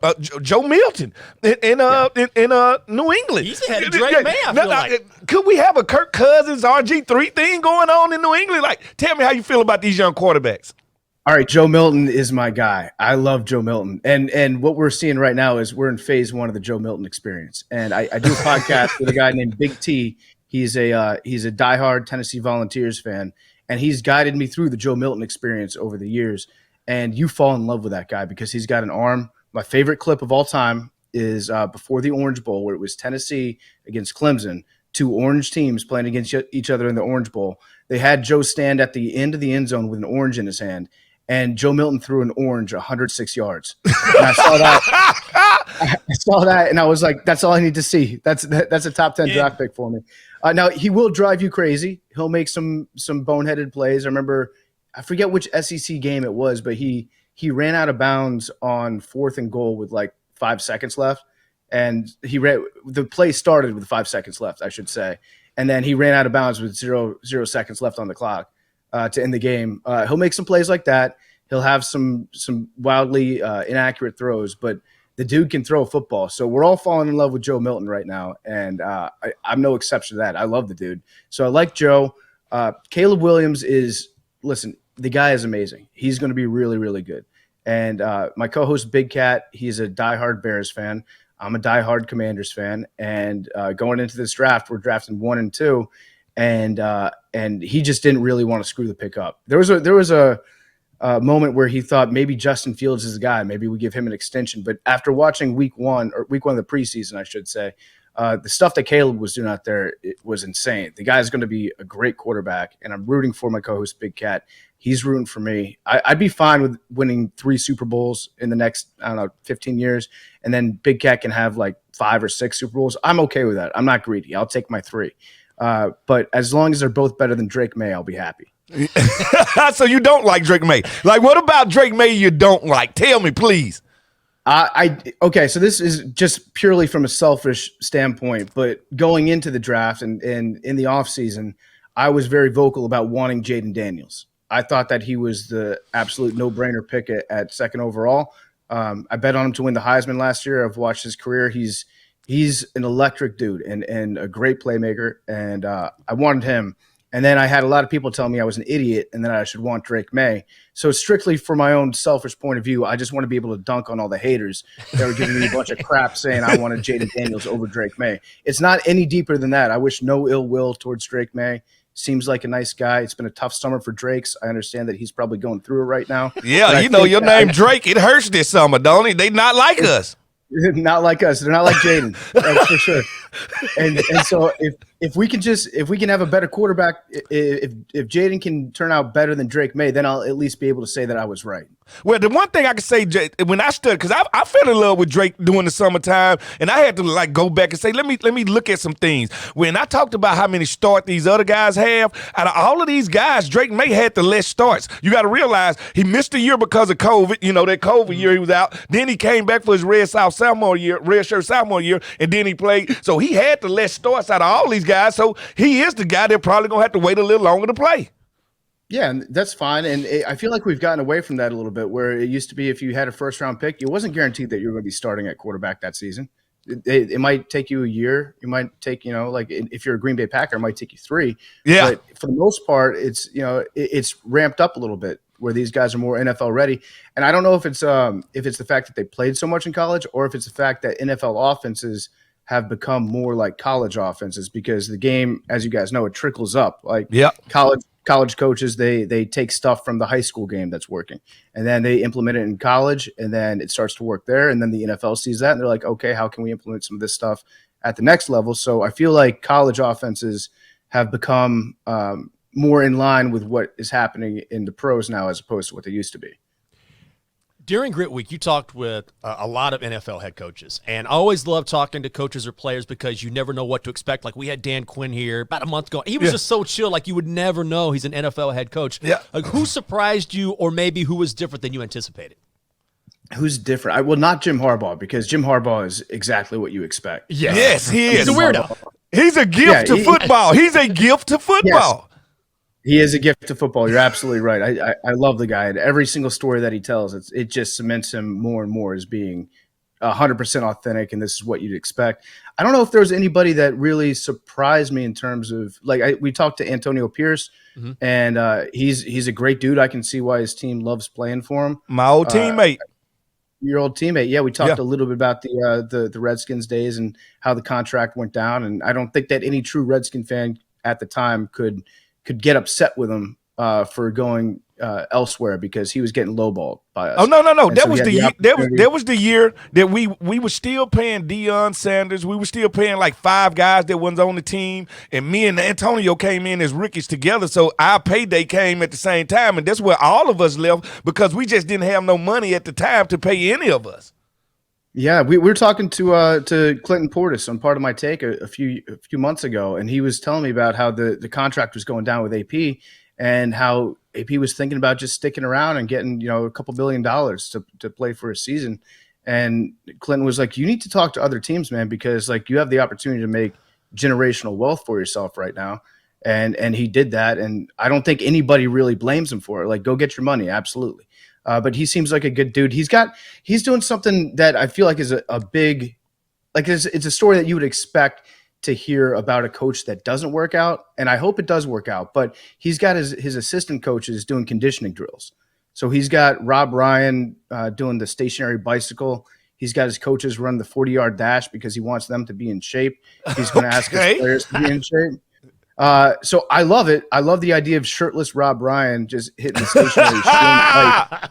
Joe Milton in New England. He's ahead of Drake May, I feel like. Could we have a Kirk Cousins RG3 thing going on in New England? Like, tell me how you feel about these young quarterbacks. All right, Joe Milton is my guy. I love Joe Milton. And what we're seeing right now is we're in phase one of the Joe Milton experience. And I do a podcast with a guy named Big T. He's a diehard Tennessee Volunteers fan, and he's guided me through the Joe Milton experience over the years. And you fall in love with that guy because he's got an arm. My favorite clip of all time is before the Orange Bowl, where it was Tennessee against Clemson, two orange teams playing against each other in the Orange Bowl. They had Joe stand at the end of the end zone with an orange in his hand. And Joe Milton threw an orange 106 yards. And I saw that, and I was like, "That's all I need to see. That's a top 10 draft pick for me." Now he will drive you crazy. He'll make some boneheaded plays. I remember, I forget which SEC game it was, but he ran out of bounds on 4th and goal with like 5 seconds left, and the play started with 5 seconds left, I should say, and then he ran out of bounds with zero seconds left on the clock. To end the game. He'll make some plays like that. He'll have some wildly inaccurate throws, but the dude can throw a football. So we're all falling in love with Joe Milton right now, and I'm no exception to that. I love the dude. So I like Joe. Caleb Williams the guy is amazing. He's going to be really, really good. And my co-host Big Cat, he's a diehard Bears fan. I'm a diehard Commanders fan. And going into this draft, we're drafting 1 and 2. And he just didn't really want to screw the pick up. There was a moment where he thought maybe Justin Fields is the guy. Maybe we give him an extension. But after watching week one of the preseason, I should say, the stuff that Caleb was doing out there, it was insane. The guy's going to be a great quarterback, and I'm rooting for my co-host Big Cat. He's rooting for me. I'd be fine with winning 3 Super Bowls in the next, 15 years, and then Big Cat can have like 5 or 6 Super Bowls. I'm okay with that. I'm not greedy. I'll take my 3. But as long as they're both better than Drake May, I'll be happy. So you don't like Drake May. Like, what about Drake May you don't like? Tell me, please. Okay, so this is just purely from a selfish standpoint, but going into the draft and in the offseason, I was very vocal about wanting Jayden Daniels. I thought that he was the absolute no-brainer pick at 2nd overall. I bet on him to win the Heisman last year. I've watched his career. He's an electric dude and a great playmaker, and I wanted him. And then I had a lot of people tell me I was an idiot and that I should want Drake May. So strictly for my own selfish point of view, I just want to be able to dunk on all the haters that were giving me a bunch of crap saying I wanted Jayden Daniels over Drake May. It's not any deeper than that. I wish no ill will towards Drake May. Seems like a nice guy. It's been a tough summer for Drake's. I understand that he's probably going through it right now. Yeah, your name Drake, it hurts this summer, don't it? They not like us. Not like us. They're not like Jayden. That's for sure. And so if we can have a better quarterback, if Jayden can turn out better than Drake May, then I'll at least be able to say that I was right. Well, the one thing I can say, Jay, when I stood, because I fell in love with Drake during the summertime, and I had to like go back and say, let me look at some things. When I talked about how many starts these other guys have, out of all of these guys, Drake May had the less starts. You got to realize he missed a year because of COVID. You know, that COVID year he was out. Then he came back for his redshirt sophomore year, and then he played. So he had the less starts out of all these guys. So he is the guy they're probably gonna have to wait a little longer to play. Yeah, and that's fine. And I feel like we've gotten away from that a little bit, where it used to be if you had a first-round pick, it wasn't guaranteed that you were going to be starting at quarterback that season. It might take you a year. It might take, like if you're a Green Bay Packer, it might take you 3. Yeah. But for the most part, it's ramped up a little bit where these guys are more NFL ready. And I don't know if it's the fact that they played so much in college or if it's the fact that NFL offenses have become more like college offenses, because the game, as you guys know, it trickles up. Like college coaches, they take stuff from the high school game that's working, and then they implement it in college, and then it starts to work there, and then the NFL sees that, and they're like, okay, how can we implement some of this stuff at the next level? So I feel like college offenses have become more in line with what is happening in the pros now, as opposed to what they used to be. During Grit Week, you talked with a lot of NFL head coaches, and I always love talking to coaches or players because you never know what to expect. Like we had Dan Quinn here about a month ago. He was just so chill, like you would never know he's an NFL head coach. Yeah. Like who surprised you, or maybe who was different than you anticipated? Who's different? Well, not Jim Harbaugh, because Jim Harbaugh is exactly what you expect. Yes, he is. He's a weirdo. He's a gift to football. He's a gift to football. Yes. He is a gift to football. You're absolutely right. I love the guy, and every single story that he tells, it just cements him more and more as being 100% authentic, and this is what you'd expect. I don't know if there was anybody that really surprised me in terms of we talked to Antonio Pierce, and he's a great dude. I can see why his team loves playing for him. My old teammate. Your old teammate. Yeah, we talked a little bit about the Redskins days and how the contract went down, and I don't think that any true Redskin fan at the time could get upset with him for going elsewhere, because he was getting lowballed by us. Oh no! And That so was the year. That was the year that we were still paying Deion Sanders. We were still paying like 5 guys that was on the team, and me and Antonio came in as rookies together. So our payday came at the same time, and that's where all of us left, because we just didn't have no money at the time to pay any of us. Yeah, we were talking to Clinton Portis on Part of My Take a few months ago, and he was telling me about how the contract was going down with AP, and how AP was thinking about just sticking around and getting a couple $1 billion to play for a season. And Clinton was like, you need to talk to other teams, man, because you have the opportunity to make generational wealth for yourself right now. And he did that, and I don't think anybody really blames him for it. Go get your money, absolutely. But he seems like a good dude. He's doing something that I feel like is a big, it's a story that you would expect to hear about a coach that doesn't work out. And I hope it does work out, but he's got his assistant coaches doing conditioning drills. So he's got Rob Ryan doing the stationary bicycle. He's got his coaches run the 40-yard dash because he wants them to be in shape. He's going to ask his players to be in shape. So I love it. I love the idea of shirtless Rob Ryan just hitting the stationary bike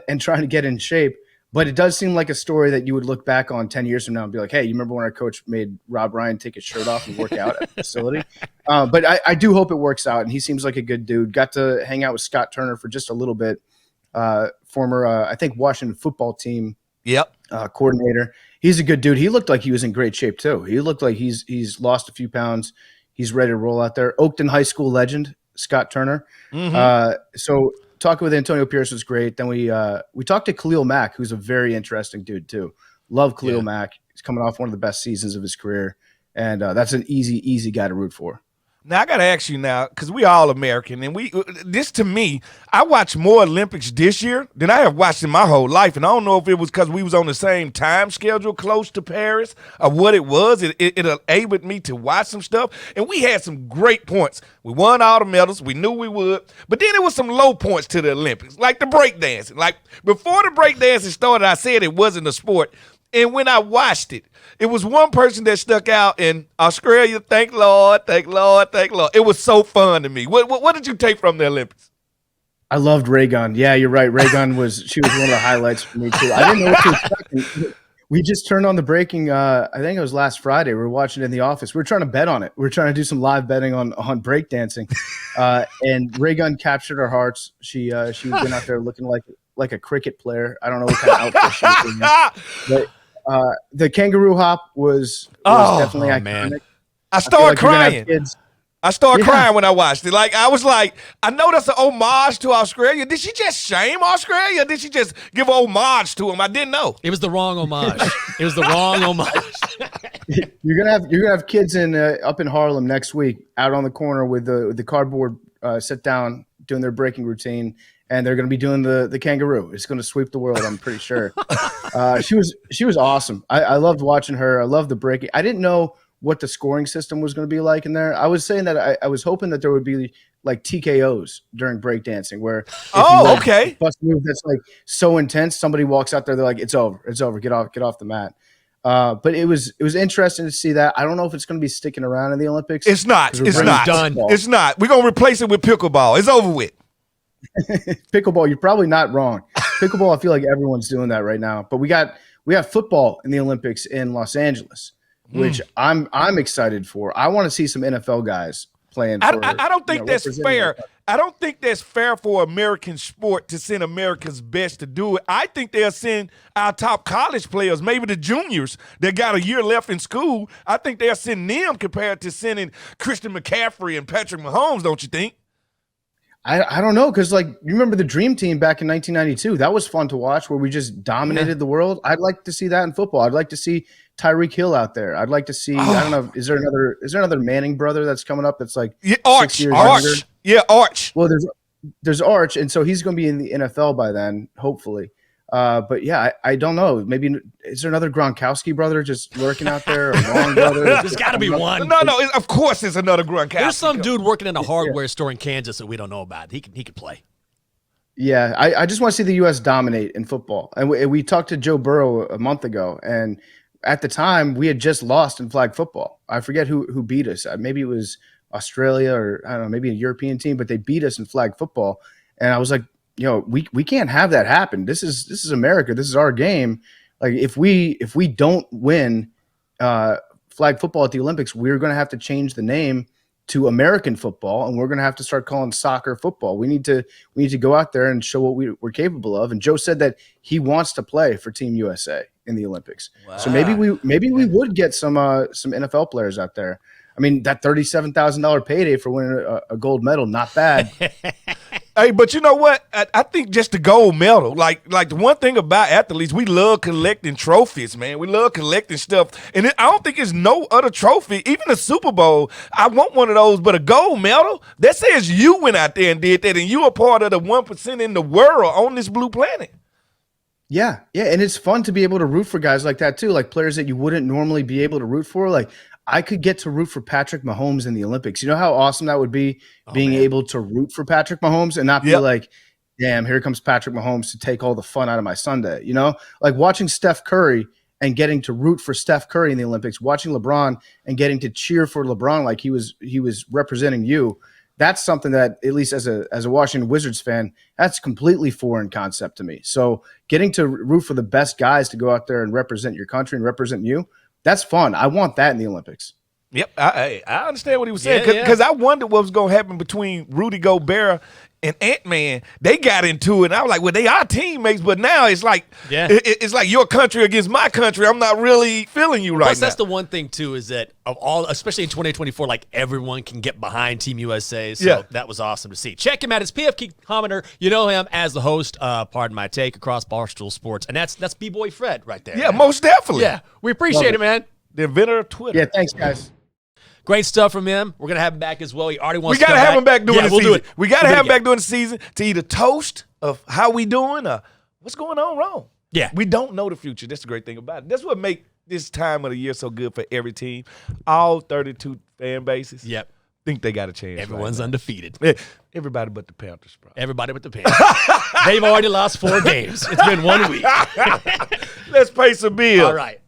and trying to get in shape. But it does seem like a story that you would look back on 10 years from now and be like, hey, you remember when our coach made Rob Ryan take his shirt off and work out at the facility? But I do hope it works out, and he seems like a good dude. Got to hang out with Scott Turner for just a little bit, former, I think, Washington football team coordinator. He's a good dude. He looked like he was in great shape too. He looked like he's lost a few pounds. He's ready to roll out there. Oakton High School legend, Scott Turner. So talking with Antonio Pierce was great. Then we talked to Khalil Mack, who's a very interesting dude too. Love Khalil Mack. He's coming off one of the best seasons of his career, and that's an easy guy to root for. Now, I got to ask you now, because we all American, and this to me, I watched more Olympics this year than I have watched in my whole life, and I don't know if it was because we was on the same time schedule close to Paris or what it was. It enabled me to watch some stuff, and we had some great points. We won all the medals. We knew we would, but then there was some low points to the Olympics, like the breakdancing. Like, before the breakdancing started, I said it wasn't a sport, and when I watched it, it was one person that stuck out in Australia. Thank Lord, thank Lord, thank Lord. It was so fun to me. What did you take from the Olympics? I loved Ray Gunn. Yeah, you're right. Ray Gunn she was one of the highlights for me too. I didn't know what to expect. We just turned on the breaking. I think it was last Friday. We were watching it in the office. We were trying to bet on it. We were trying to do some live betting on breakdancing. And Ray Gun captured our hearts. She was been out there looking like a cricket player. I don't know what kind of outfit she was in. But the kangaroo hop was definitely iconic. Man. I started crying. I started crying when I watched it. Like, I was like, I know that's an homage to Australia. Did she just shame Australia? Did she just give an homage to them? I didn't know. It was the wrong homage. It was the wrong homage. You're gonna have kids up in Harlem next week, out on the corner with the cardboard sit down doing their breaking routine, and they're gonna be doing the kangaroo. It's gonna sweep the world. I'm pretty sure. She was awesome. I loved watching her. I loved the breaking. I didn't know what the scoring system was going to be like in there. I was saying that I was hoping that there would be like TKOs during breakdancing where okay, bust a move that's like so intense, somebody walks out there, they're like, it's over, get off the mat. But it was interesting to see that. I don't know if it's going to be sticking around in the Olympics. It's not done. It's not. We're gonna replace it with pickleball. It's over with. Pickleball, you're probably not wrong. Pickleball, I feel like everyone's doing that right now. But we got football in the Olympics in Los Angeles, which I'm excited for. I want to see some NFL guys playing. I don't think that's fair. I don't think that's fair for American sport to send America's best to do it. I think they'll send our top college players, maybe the juniors that got a year left in school. I think they'll send them compared to sending Christian McCaffrey and Patrick Mahomes, don't you think? I don't know, because like you remember the Dream Team back in 1992? That was fun to watch, where we just dominated the world. I'd like to see that in football. I'd like to see Tyreek Hill out there. I'd like to see. I don't know. Is there another Manning brother that's coming up? That's like Arch. 6 years younger? Yeah, Arch. Well, there's Arch, and so he's going to be in the NFL by then, hopefully. But yeah, I don't know. Maybe is there another Gronkowski brother just lurking out there? Or Long brother? There's got to be one. No. Of course, there's another Gronkowski. There's some dude working in a hardware store in Kansas that we don't know about. He could play. Yeah, I just want to see the U.S. dominate in football. And we talked to Joe Burrow a month ago, and at the time we had just lost in flag football. I forget who beat us. Maybe it was Australia, or I don't know, maybe a European team, but they beat us in flag football. And I was like, we can't have that happen. This is America. This is our game. Like if we don't win flag football at the Olympics, we're going to have to change the name to American football, and we're going to have to start calling soccer football. We need to go out there and show what we're capable of. And Joe said that he wants to play for Team USA in the Olympics. Wow. So maybe we would get some NFL players out there. I mean, that $37,000 payday for winning a gold medal, not bad. Hey, but you know what? I think just the gold medal. Like the one thing about athletes, we love collecting trophies, man. We love collecting stuff. And I don't think there's no other trophy, even a Super Bowl. I want one of those, but a gold medal, that says you went out there and did that, and you are part of the 1% in the world on this blue planet. Yeah, and it's fun to be able to root for guys like that too, like players that you wouldn't normally be able to root for. Like I could get to root for Patrick Mahomes in the Olympics. You know how awesome that would be, being able to root for Patrick Mahomes and not be like, damn, here comes Patrick Mahomes to take all the fun out of my Sunday. You know, like watching Steph Curry and getting to root for Steph Curry in the Olympics, watching LeBron and getting to cheer for LeBron like he was representing you. That's something that, at least as a Washington Wizards fan, that's a completely foreign concept to me. So getting to root for the best guys to go out there and represent your country and represent you, that's fun. I want that in the Olympics. Yep, I understand what he was saying, because I wondered what was going to happen between Rudy Gobert and Ant-Man. They got into it, and I was like, well, they are teammates, but now it's like it's like your country against my country. I'm not really feeling you right now. Plus, that's the one thing, too, is that of all, especially in 2024, like everyone can get behind Team USA, so that was awesome to see. Check him out. It's PFT Commenter. You know him as the host, Pardon My Take, across Barstool Sports, and that's B-Boy Fred right there. Yeah, man. Most definitely. Yeah, we appreciate it, man. The inventor of Twitter. Yeah, thanks, guys. Great stuff from him. We're going to have him back as well. He already wants to come back. We got to have him back during the season. Do it. We got to have him back during the season to either toast of how we doing or what's going on wrong. Yeah. We don't know the future. That's the great thing about it. That's what makes this time of the year so good for every team. All 32 fan bases. Yep. Think they got a chance. Everyone's undefeated. Everybody but the Panthers, bro. Everybody but the Panthers. They've already lost 4 games. It's been 1 week. Let's pay some bills. All right.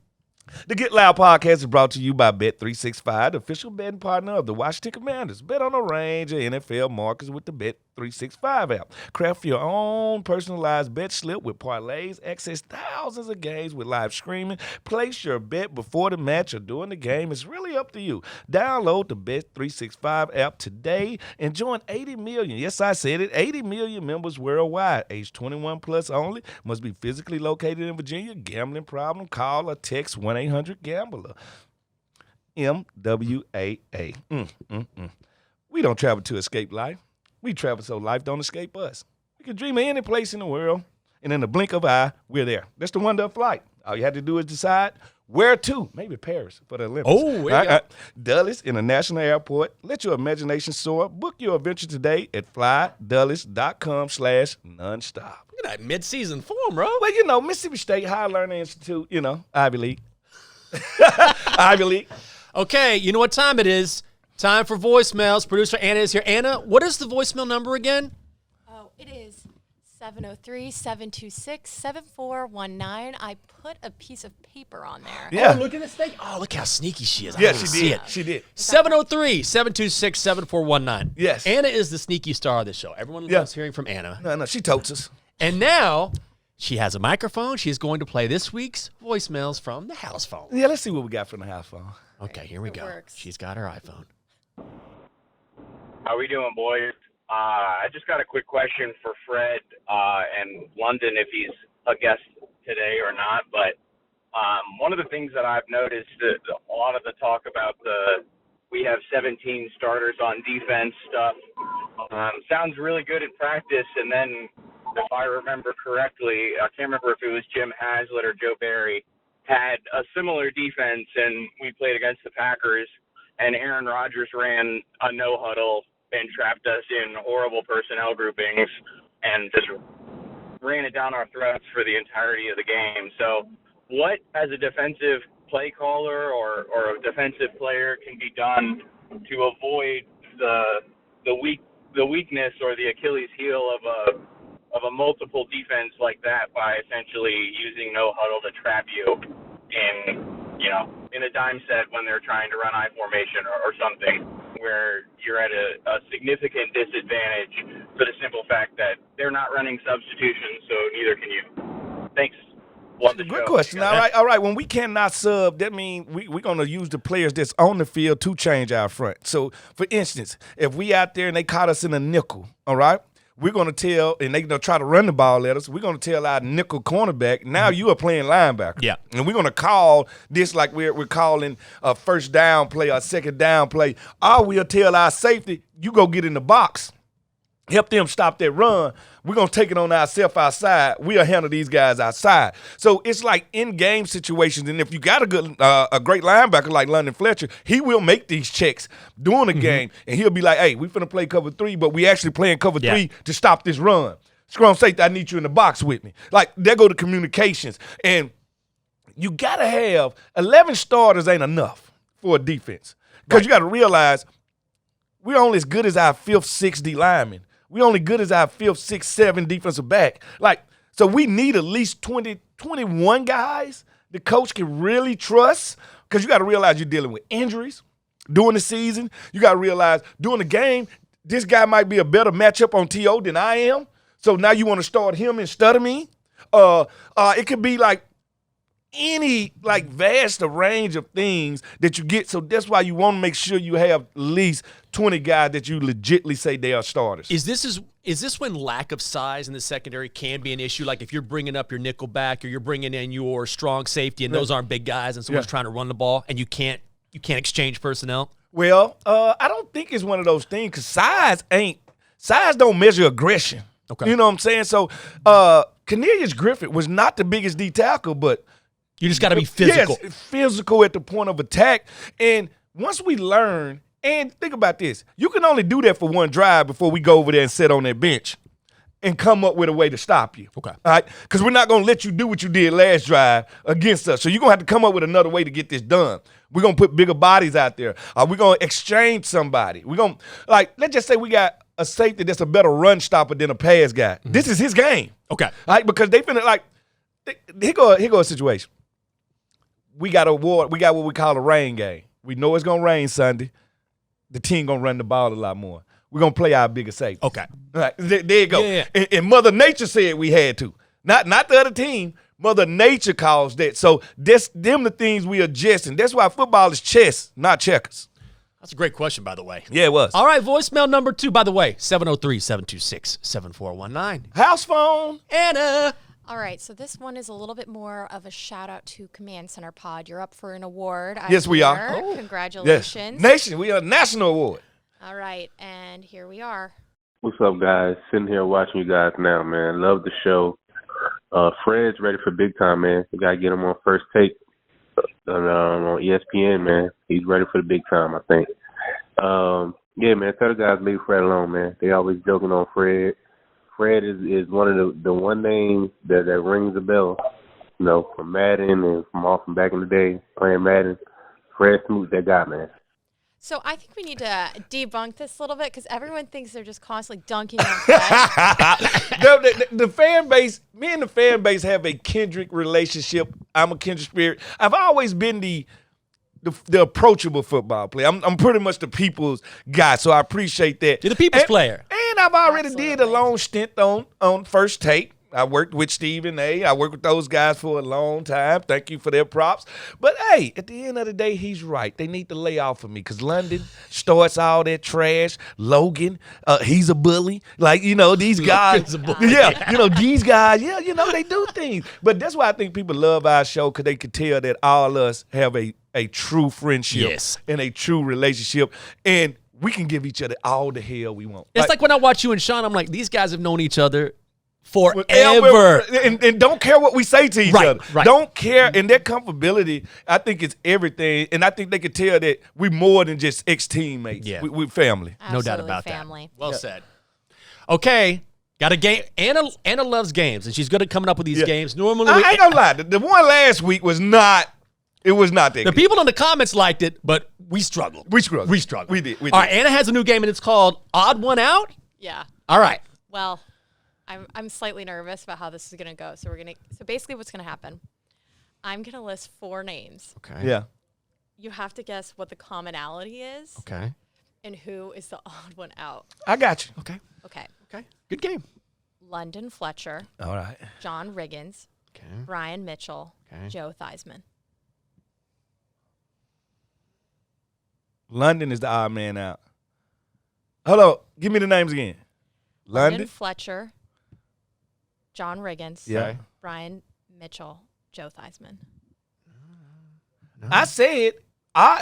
The Get Loud podcast is brought to you by Bet365, the official betting partner of the Washington Commanders. Bet on a range of NFL markets with the Bet365 app. Craft your own personalized bet slip with parlays. Access thousands of games with live streaming. Place your bet before the match or during the game. It's really up to you. Download the Bet365 app today and join 80 million. Yes, I said it. 80 million members worldwide. Age 21 plus only. Must be physically located in Virginia. Gambling problem? Call or text 1-800-GAMBLER. MWAA. We don't travel to escape life. We travel so life don't escape us. We can dream of any place in the world, and in the blink of an eye, we're there. That's the wonder of flight. All you had to do is decide where to. Maybe Paris for the Olympics. Oh, Dulles International Airport. Let your imagination soar. Book your adventure today at flydulles.com/nonstop. Look at that mid-season form, bro. Well, you know, Mississippi State Higher Learning Institute, you know, Ivy League. Ivy League. Okay, you know what time it is. Time for voicemails. Producer Anna is here. Anna, what is the voicemail number again? Oh, it is 703-726-7419. I put a piece of paper on there. Yeah. Oh, look at this thing. Oh, look how sneaky she is. I Yeah, didn't she see did. it. She did. 703-726-7419. Yes. Anna is the sneaky star of this show. Everyone loves hearing from Anna. No, she totes us. And now she has a microphone. She is going to play this week's voicemails from the house phone. Yeah, let's see what we got from the house phone. Okay, here we go. Works. She's got her iPhone. How we doing, boys? I just got a quick question for Fred and London, if he's a guest today or not. But one of the things that I've noticed, a lot of the talk about we have 17 starters on defense stuff sounds really good in practice. And then, if I remember correctly, I can't remember if it was Jim Haslett or Joe Barry, had a similar defense, and we played against the Packers, and Aaron Rodgers ran a no-huddle and trapped us in horrible personnel groupings and just ran it down our throats for the entirety of the game. So what, as a defensive play caller or a defensive player, can be done to avoid the weakness or the Achilles heel of a multiple defense like that by essentially using no huddle to trap you in a dime set when they're trying to run I formation or something, where you're at a significant disadvantage for the simple fact that they're not running substitutions, so neither can you. Thanks. Love the Good show. question. All right. When we cannot sub, that means we're going to use the players that's on the field to change our front. So, for instance, if we out there and they caught us in a nickel, all right, we're going to tell, and they'll try to run the ball at us, we're going to tell our nickel cornerback, now you are playing linebacker. Yeah. And we're going to call this like we're calling a first down play or a second down play. Or we'll tell our safety, you go get in the box. Help them stop that run. We're going to take it on ourselves outside. We'll handle these guys outside. So it's like in-game situations. And if you got a great linebacker like London Fletcher, he will make these checks during the game. And he'll be like, hey, we finna play cover 3, but we actually playing cover 3 to stop this run. Scrum safety, I need you in the box with me. Like, there go the communications. And you got to have 11 starters ain't enough for a defense. Because you got to realize we're only as good as our 5th, 6th D linemen. We only good as our 5th, 6th, 7th defensive back. So we need at least 20, 21 guys the coach can really trust, because you got to realize you're dealing with injuries during the season. You got to realize during the game, this guy might be a better matchup on TO than I am. So now you want to start him instead of me. It could be like any vast range of things that you get. So that's why you want to make sure you have at least 20 guys that you legitimately say they are starters. Is this when lack of size in the secondary can be an issue? Like if you're bringing up your nickel back or you're bringing in your strong safety and those aren't big guys and someone's trying to run the ball and you can't exchange personnel? Well, I don't think it's one of those things, because size don't measure aggression. Okay. You know what I'm saying? So Cornelius Griffith was not the biggest D tackle, but you just got to be physical. Yes, physical at the point of attack. And once we learn, and think about this, you can only do that for one drive before we go over there and sit on that bench and come up with a way to stop you. Okay. All right? Because we're not going to let you do what you did last drive against us. So you're going to have to come up with another way to get this done. We're going to put bigger bodies out there. We're going to exchange somebody. We're going to, let's just say we got a safety that's a better run stopper than a pass guy. Mm-hmm. This is his game. Okay. All right? Because they finna, here go a situation. we got what we call a rain game. We know it's gonna rain Sunday. The team gonna run the ball a lot more. We're gonna play our bigger safety. Okay. All right, there you go. Yeah. And Mother Nature said we had to. Not the other team. Mother Nature caused that. So that's them the things we adjust, and that's why football is chess, not checkers. That's a great question, by the way. Yeah, it was. All right, voicemail number 2, by the way, 703-726-7419. House phone. Anna. All right, so this one is a little bit more of a shout out to Command Center Pod. You're up for an award. Yes, we are. Oh. Yes. Congratulations. Nation. We are a national award. All right, and here we are. What's up, guys? Sitting here watching you guys now, man. Love the show. Fred's ready for big time, man. We got to get him on First Take on ESPN, man. He's ready for the big time, I think. Yeah, man, tell the guys leave Fred alone, man. They always joking on Fred. Fred is one of the one name that rings a bell, you know, from Madden and from back in the day playing Madden. Fred Smoot's that guy, man. So I think we need to debunk this a little bit because everyone thinks they're just constantly dunking on Fred. the fan base, me and the fan base have a kindred relationship. I'm a kindred spirit. I've always been the approachable football player. I'm pretty much the people's guy, so I appreciate that. You're the people's player. And I've already did a long stint on First Take. I worked with Stephen A. I worked with those guys for a long time. Thank you for their props. But, hey, at the end of the day, he's right. They need to lay off of me because London starts all that trash. Logan, he's a bully. Like, you know, these guys. Yeah, you know, these guys, yeah, you know, they do things. But that's why I think people love our show because they can tell that all of us have a true friendship and a true relationship. And we can give each other all the hell we want. It's like when I watch you and Sean, I'm like, these guys have known each other forever. And don't care what we say to each other. Right. Don't care. And their comfortability, I think, is everything. And I think they can tell that we're more than just ex-teammates. Yeah. We're family. No doubt Absolutely about family. that. Well said. Okay. Got a game. Anna loves games, and she's good at coming up with these games. Normally, I ain't gonna lie. The one last week was not. It was not that the good. people in the comments liked it, but we struggled. We struggled. We did. All right, Anna has a new game, and it's called Odd One Out. Yeah. All right. Well, I'm slightly nervous about how this is gonna go. So basically what's gonna happen. I'm gonna list 4 names. Okay. Yeah. You have to guess what the commonality is Okay. and who is the odd one out. I got you. Okay. Okay. Okay. Good game. London Fletcher, All right. John Riggins, Okay. Brian Mitchell, Okay. Joe Theismann. London is the odd man out. Hold on. Give me the names again. London Fletcher, John Riggins, Yeah. Brian Mitchell, Joe Theismann. I said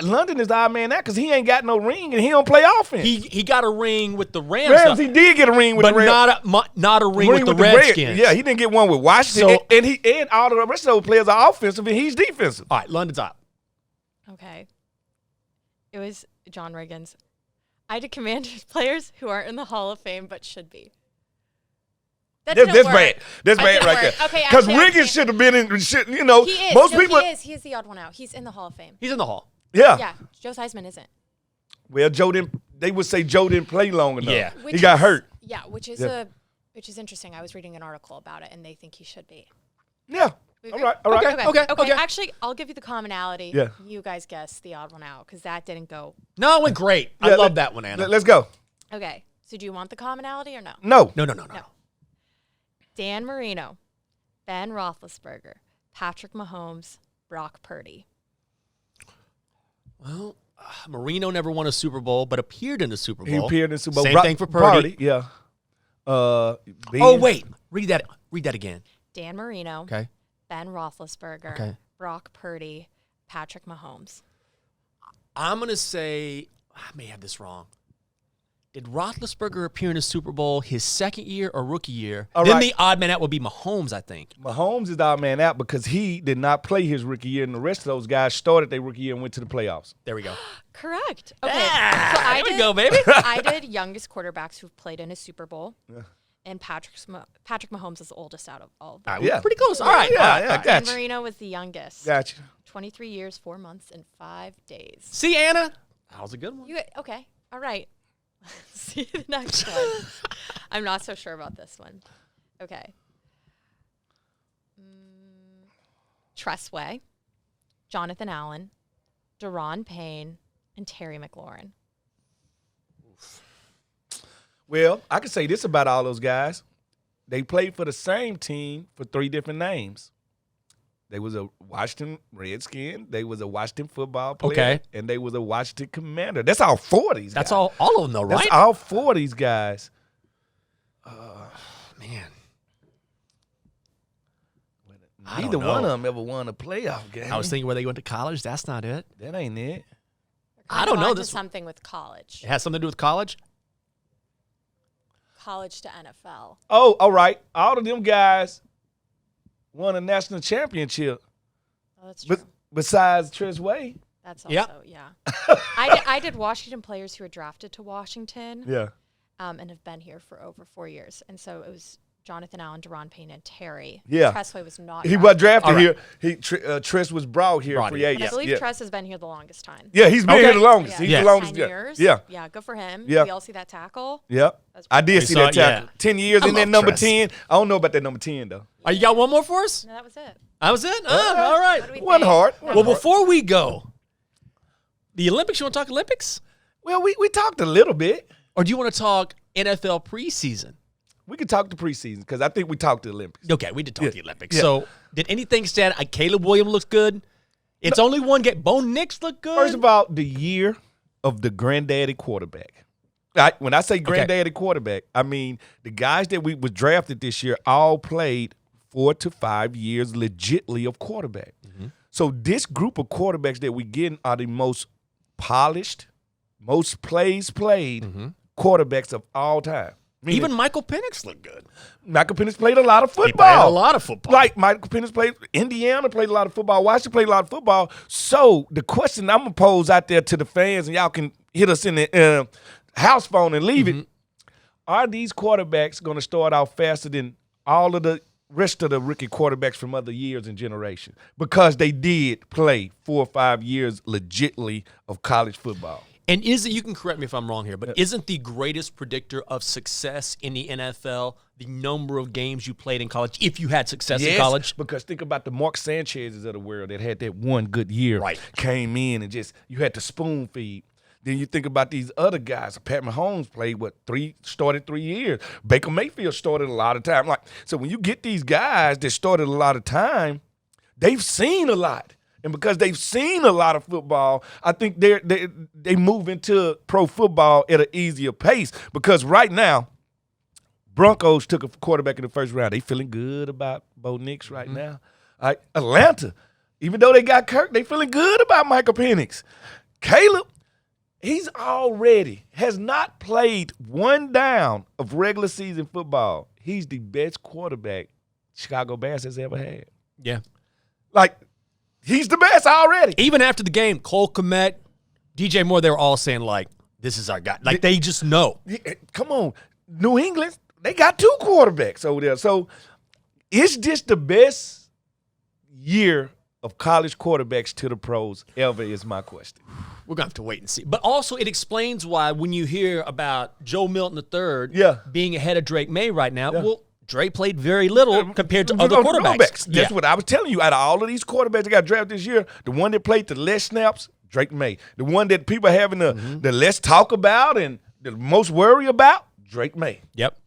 London is the odd man out because he ain't got no ring and he don't play offense. He got a ring with the Rams. Rams, he did get a ring with but the Rams. not a ring with the Redskins. Yeah, he didn't get one with Washington. So- and all the rest of those players are offensive and he's defensive. All right, London's out. Okay. It was John Riggins. I had to Commanders players who aren't in the Hall of Fame but should be. That's bad. That's bad right there. Okay, because actually, Riggins should have been in. You know, he is. most No, people. He is the odd one out. He's in the Hall of Fame. He's in the Hall. Yeah. Yeah, Joe Theismann isn't. Well, Joe didn't. They would say Joe didn't play long enough. Yeah. He got hurt. Yeah, which is interesting. I was reading an article about it, and they think he should be. Yeah. All right. All right. Okay. Actually, I'll give you the commonality. Yeah. You guys guess the odd one out because that didn't go. No, it went great. I Yeah, love that one, Anna. Let's go. Okay. So do you want the commonality or no? No. No. Dan Marino, Ben Roethlisberger, Patrick Mahomes, Brock Purdy. Well, Marino never won a Super Bowl, but appeared in the Super Bowl. He appeared in the Super Bowl. Same thing for Purdy. Yeah. Oh, wait. Read that again. Dan Marino, Okay. Ben Roethlisberger, Okay. Brock Purdy, Patrick Mahomes. I'm going to say, I may have this wrong. Did Roethlisberger appear in the Super Bowl his second year or rookie year? All then right. the odd man out would be Mahomes, I think. Mahomes is the odd man out because he did not play his rookie year, and the rest of those guys started their rookie year and went to the playoffs. There we go. Correct. Okay. Ah, so here we go, baby. I did youngest quarterbacks who've played in a Super Bowl. Yeah. And Patrick Mahomes is the oldest out of all of them. All right, we're pretty close. All right. Yeah, Dan gotcha. Marino was the youngest. Gotcha. 23 years, 4 months, and 5 days. See, Anna? That was a good one. Okay. All right. See the next one. I'm not so sure about this one. Okay. Tressway, Jonathan Allen, Deron Payne, and Terry McLaurin. Well, I can say this about all those guys. They played for the same team for 3 different names. They was a Washington Redskin, they was a Washington football player, and they was a Washington Commander. That's all 4 of these guys. That's all of them, though, right? That's all 4 of these guys. Man. Neither one of them ever won a playoff game. I was thinking where they went to college. That's not it. That ain't it. I don't know. This This something with college. it has something to do with college? College to NFL. Oh, all right. All of them guys won a national championship. Oh, that's true. Besides Tress Way. That's Yep. also, yeah. I did Washington players who were drafted to Washington Yeah. and have been here for over 4 years. And so it was Jonathan Allen, Deron Payne, and Terry. Yeah. Tressway was not He was drafted. drafted here. Tress was brought here free And agent. I believe Yeah. Tress has been here the longest time. Yeah, he's been here the longest. He's Yeah. the longest. 10 years. Yeah. Yeah, good for him. Yeah. We all see that tackle. Yeah. That's I did We see saw that it, tackle. yeah. 10 years I in that love number Tress. 10. I don't know about that number 10, though. You got one more for us? No, that was it. That was it? All right. What do we One think? heart. Well, before we go, the Olympics, you want to talk Olympics? Well, we talked a little bit. Or do you want to talk NFL preseason? We could talk the preseason because I think we talked the Olympics. Okay, we did talk the Olympics. Yeah. So, did anything stand? Caleb Williams looks good. It's only one game. Bo Nix looked good. First of all, the year of the granddaddy quarterback. When I say granddaddy quarterback, I mean the guys that we was drafted this year all played 4 to 5 years legitly of quarterback. Mm-hmm. So this group of quarterbacks that we getting are the most polished, most plays played quarterbacks of all time. Meaning, Even Michael Penix looked good. Michael Penix played a lot of football. He played a lot of football. Like Michael Penix played, Indiana played a lot of football. Washington played a lot of football. So the question I'm going to pose out there to the fans, and y'all can hit us in the house phone and leave it. Are these quarterbacks going to start out faster than all of the rest of the rookie quarterbacks from other years and generations? Because they did play 4 or 5 years legitly of college football. And is it, you can correct me if I'm wrong here, but isn't the greatest predictor of success in the NFL the number of games you played in college if you had success in college? Because think about the Mark Sanchez's of the world that had that one good year. Right. Came in and just, you had to spoon feed. Then you think about these other guys. Pat Mahomes played, started 3 years. Baker Mayfield started a lot of time. So when you get these guys that started a lot of time, they've seen a lot. And because they've seen a lot of football, I think they move into pro football at an easier pace. Because right now, Broncos took a quarterback in the first round. They feeling good about Bo Nix right now. Atlanta, even though they got Kirk, they feeling good about Michael Penix. Caleb, he's already has not played one down of regular season football. He's the best quarterback Chicago Bears has ever had. Yeah. He's the best already. Even after the game, Cole Kmet, DJ Moore, they were all saying, this is our guy. They just know. Come on. New England, they got 2 quarterbacks over there. So it's just the best year of college quarterbacks to the pros ever is my question. We're going to have to wait and see. But also it explains why when you hear about Joe Milton III being ahead of Drake May right now, well, Dre played very little compared to other quarterbacks. That's what I was telling you. Out of all of these quarterbacks that got drafted this year, the one that played the less snaps, Drake May. The one that people are having the less talk about and the most worry about, Drake May. Yep.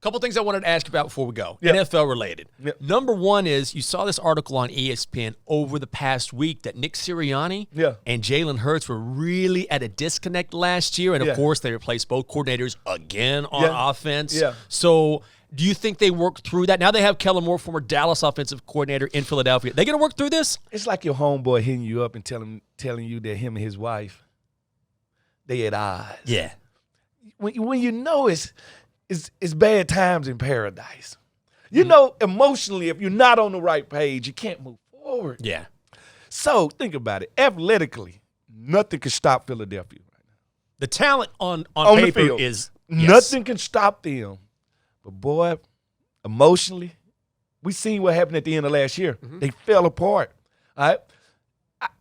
Couple things I wanted to ask you about before we go. NFL related. Number one is you saw this article on ESPN over the past week that Nick Sirianni and Jalen Hurts were really at a disconnect last year. And, of course, they replaced both coordinators again on offense. So do you think they worked through that? Now they have Kellen Moore, former Dallas offensive coordinator in Philadelphia. They going to work through this? It's like your homeboy hitting you up and telling you that him and his wife, they at odds. Yeah. When you know it's bad times in paradise. You know, emotionally, if you're not on the right page, you can't move forward. Yeah. So think about it. Athletically, nothing can stop Philadelphia right now. The talent on the paper field is nothing can stop them. But boy, emotionally, we seen what happened at the end of last year. They fell apart. All right.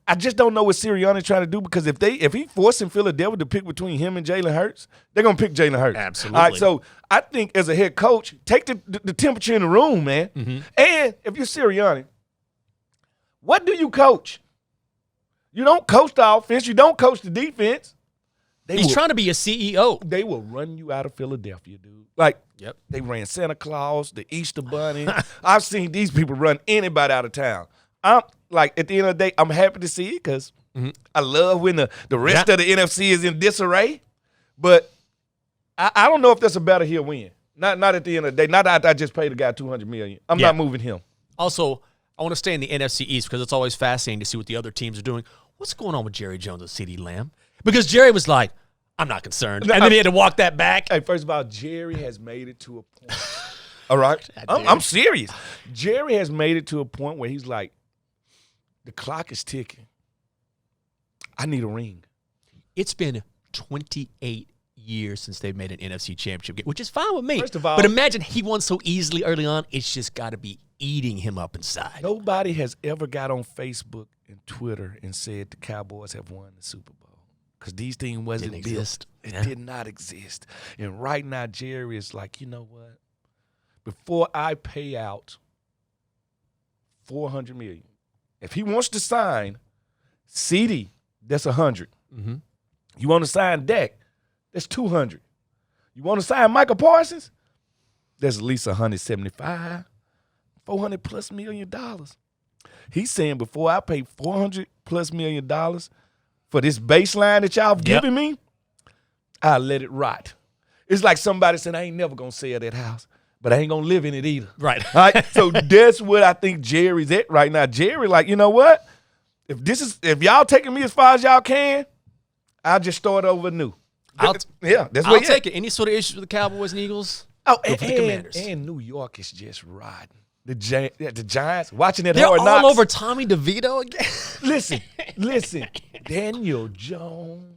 I just don't know what Sirianni's trying to do because if he forcing Philadelphia to pick between him and Jalen Hurts, they're gonna pick Jalen Hurts. Absolutely. All right, so I think as a head coach, take the temperature in the room, man. And if you're Sirianni, What do you coach? You don't coach the offense. You don't coach the defense. He's trying to be a CEO. They will run you out of Philadelphia, dude. Like, Yep. they ran Santa Claus, the Easter Bunny. I've seen these people run anybody out of town. I'm like, at the end of the day, I'm happy to see it because I love when the rest of the NFC is in disarray. But I don't know if that's a better here win. Not at the end of the day. Not that I just paid the guy $200 million. I'm not moving him. Also, I want to stay in the NFC East because it's always fascinating to see what the other teams are doing. What's going on with Jerry Jones and CeeDee Lamb? Because Jerry was like, I'm not concerned. And then he had to walk that back. Hey, first of all, Jerry has made it to a point. All right? I'm serious. Jerry has made it to a point where he's like, the clock is ticking. I need a ring. It's been 28 years since they've made an NFC championship game, which is fine with me. First of all, but imagine he won so easily early on. It's just got to be eating him up inside. nobody has ever got on Facebook and Twitter and said the Cowboys have won the Super Bowl. Because these things wasn't Didn't built. exist. It Yeah. did not exist. And right now, Jerry is like, you know what? Before I pay out $400 million, if he wants to sign CD, that's $100. Mm-hmm. You want to sign Dak, that's $200. You want to sign Michael Parsons, that's at least $175, $400+ million. He's saying before I pay $400+ million for this baseline that y'all have given me, I'll let it rot. It's like somebody saying, I ain't never going to sell that house, but I ain't going to live in it either. Right. All right? So that's what I think Jerry's at right now. Jerry, like, you know what? If y'all taking me as far as y'all can, I'll just start over new. That's what I'll take it. Any sort of issues with the Cowboys and Eagles? Oh, Go for the Commanders. and New York is just riding. The Giants, watching that They're Hard all Knocks. over Tommy DeVito again. Listen. Daniel Jones.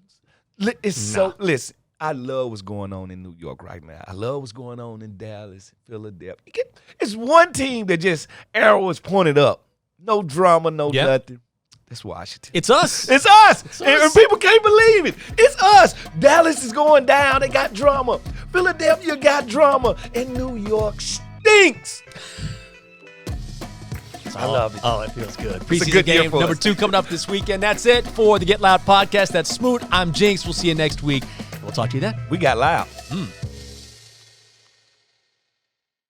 Listen, I love what's going on in New York right now. I love what's going on in Dallas, Philadelphia. It's one team that just arrow is pointed up. No drama, no nothing. That's Washington. It's us. It's us. And people can't believe it. It's us. Dallas is going down. They got drama. Philadelphia got drama. And New York stinks. I love it. Oh, it feels good. a Preseason good year game for number us. 2 coming up this weekend. That's it for the Get Loud podcast. That's Smoot. I'm Jinx. We'll see you next week. We'll talk to you then. We got loud.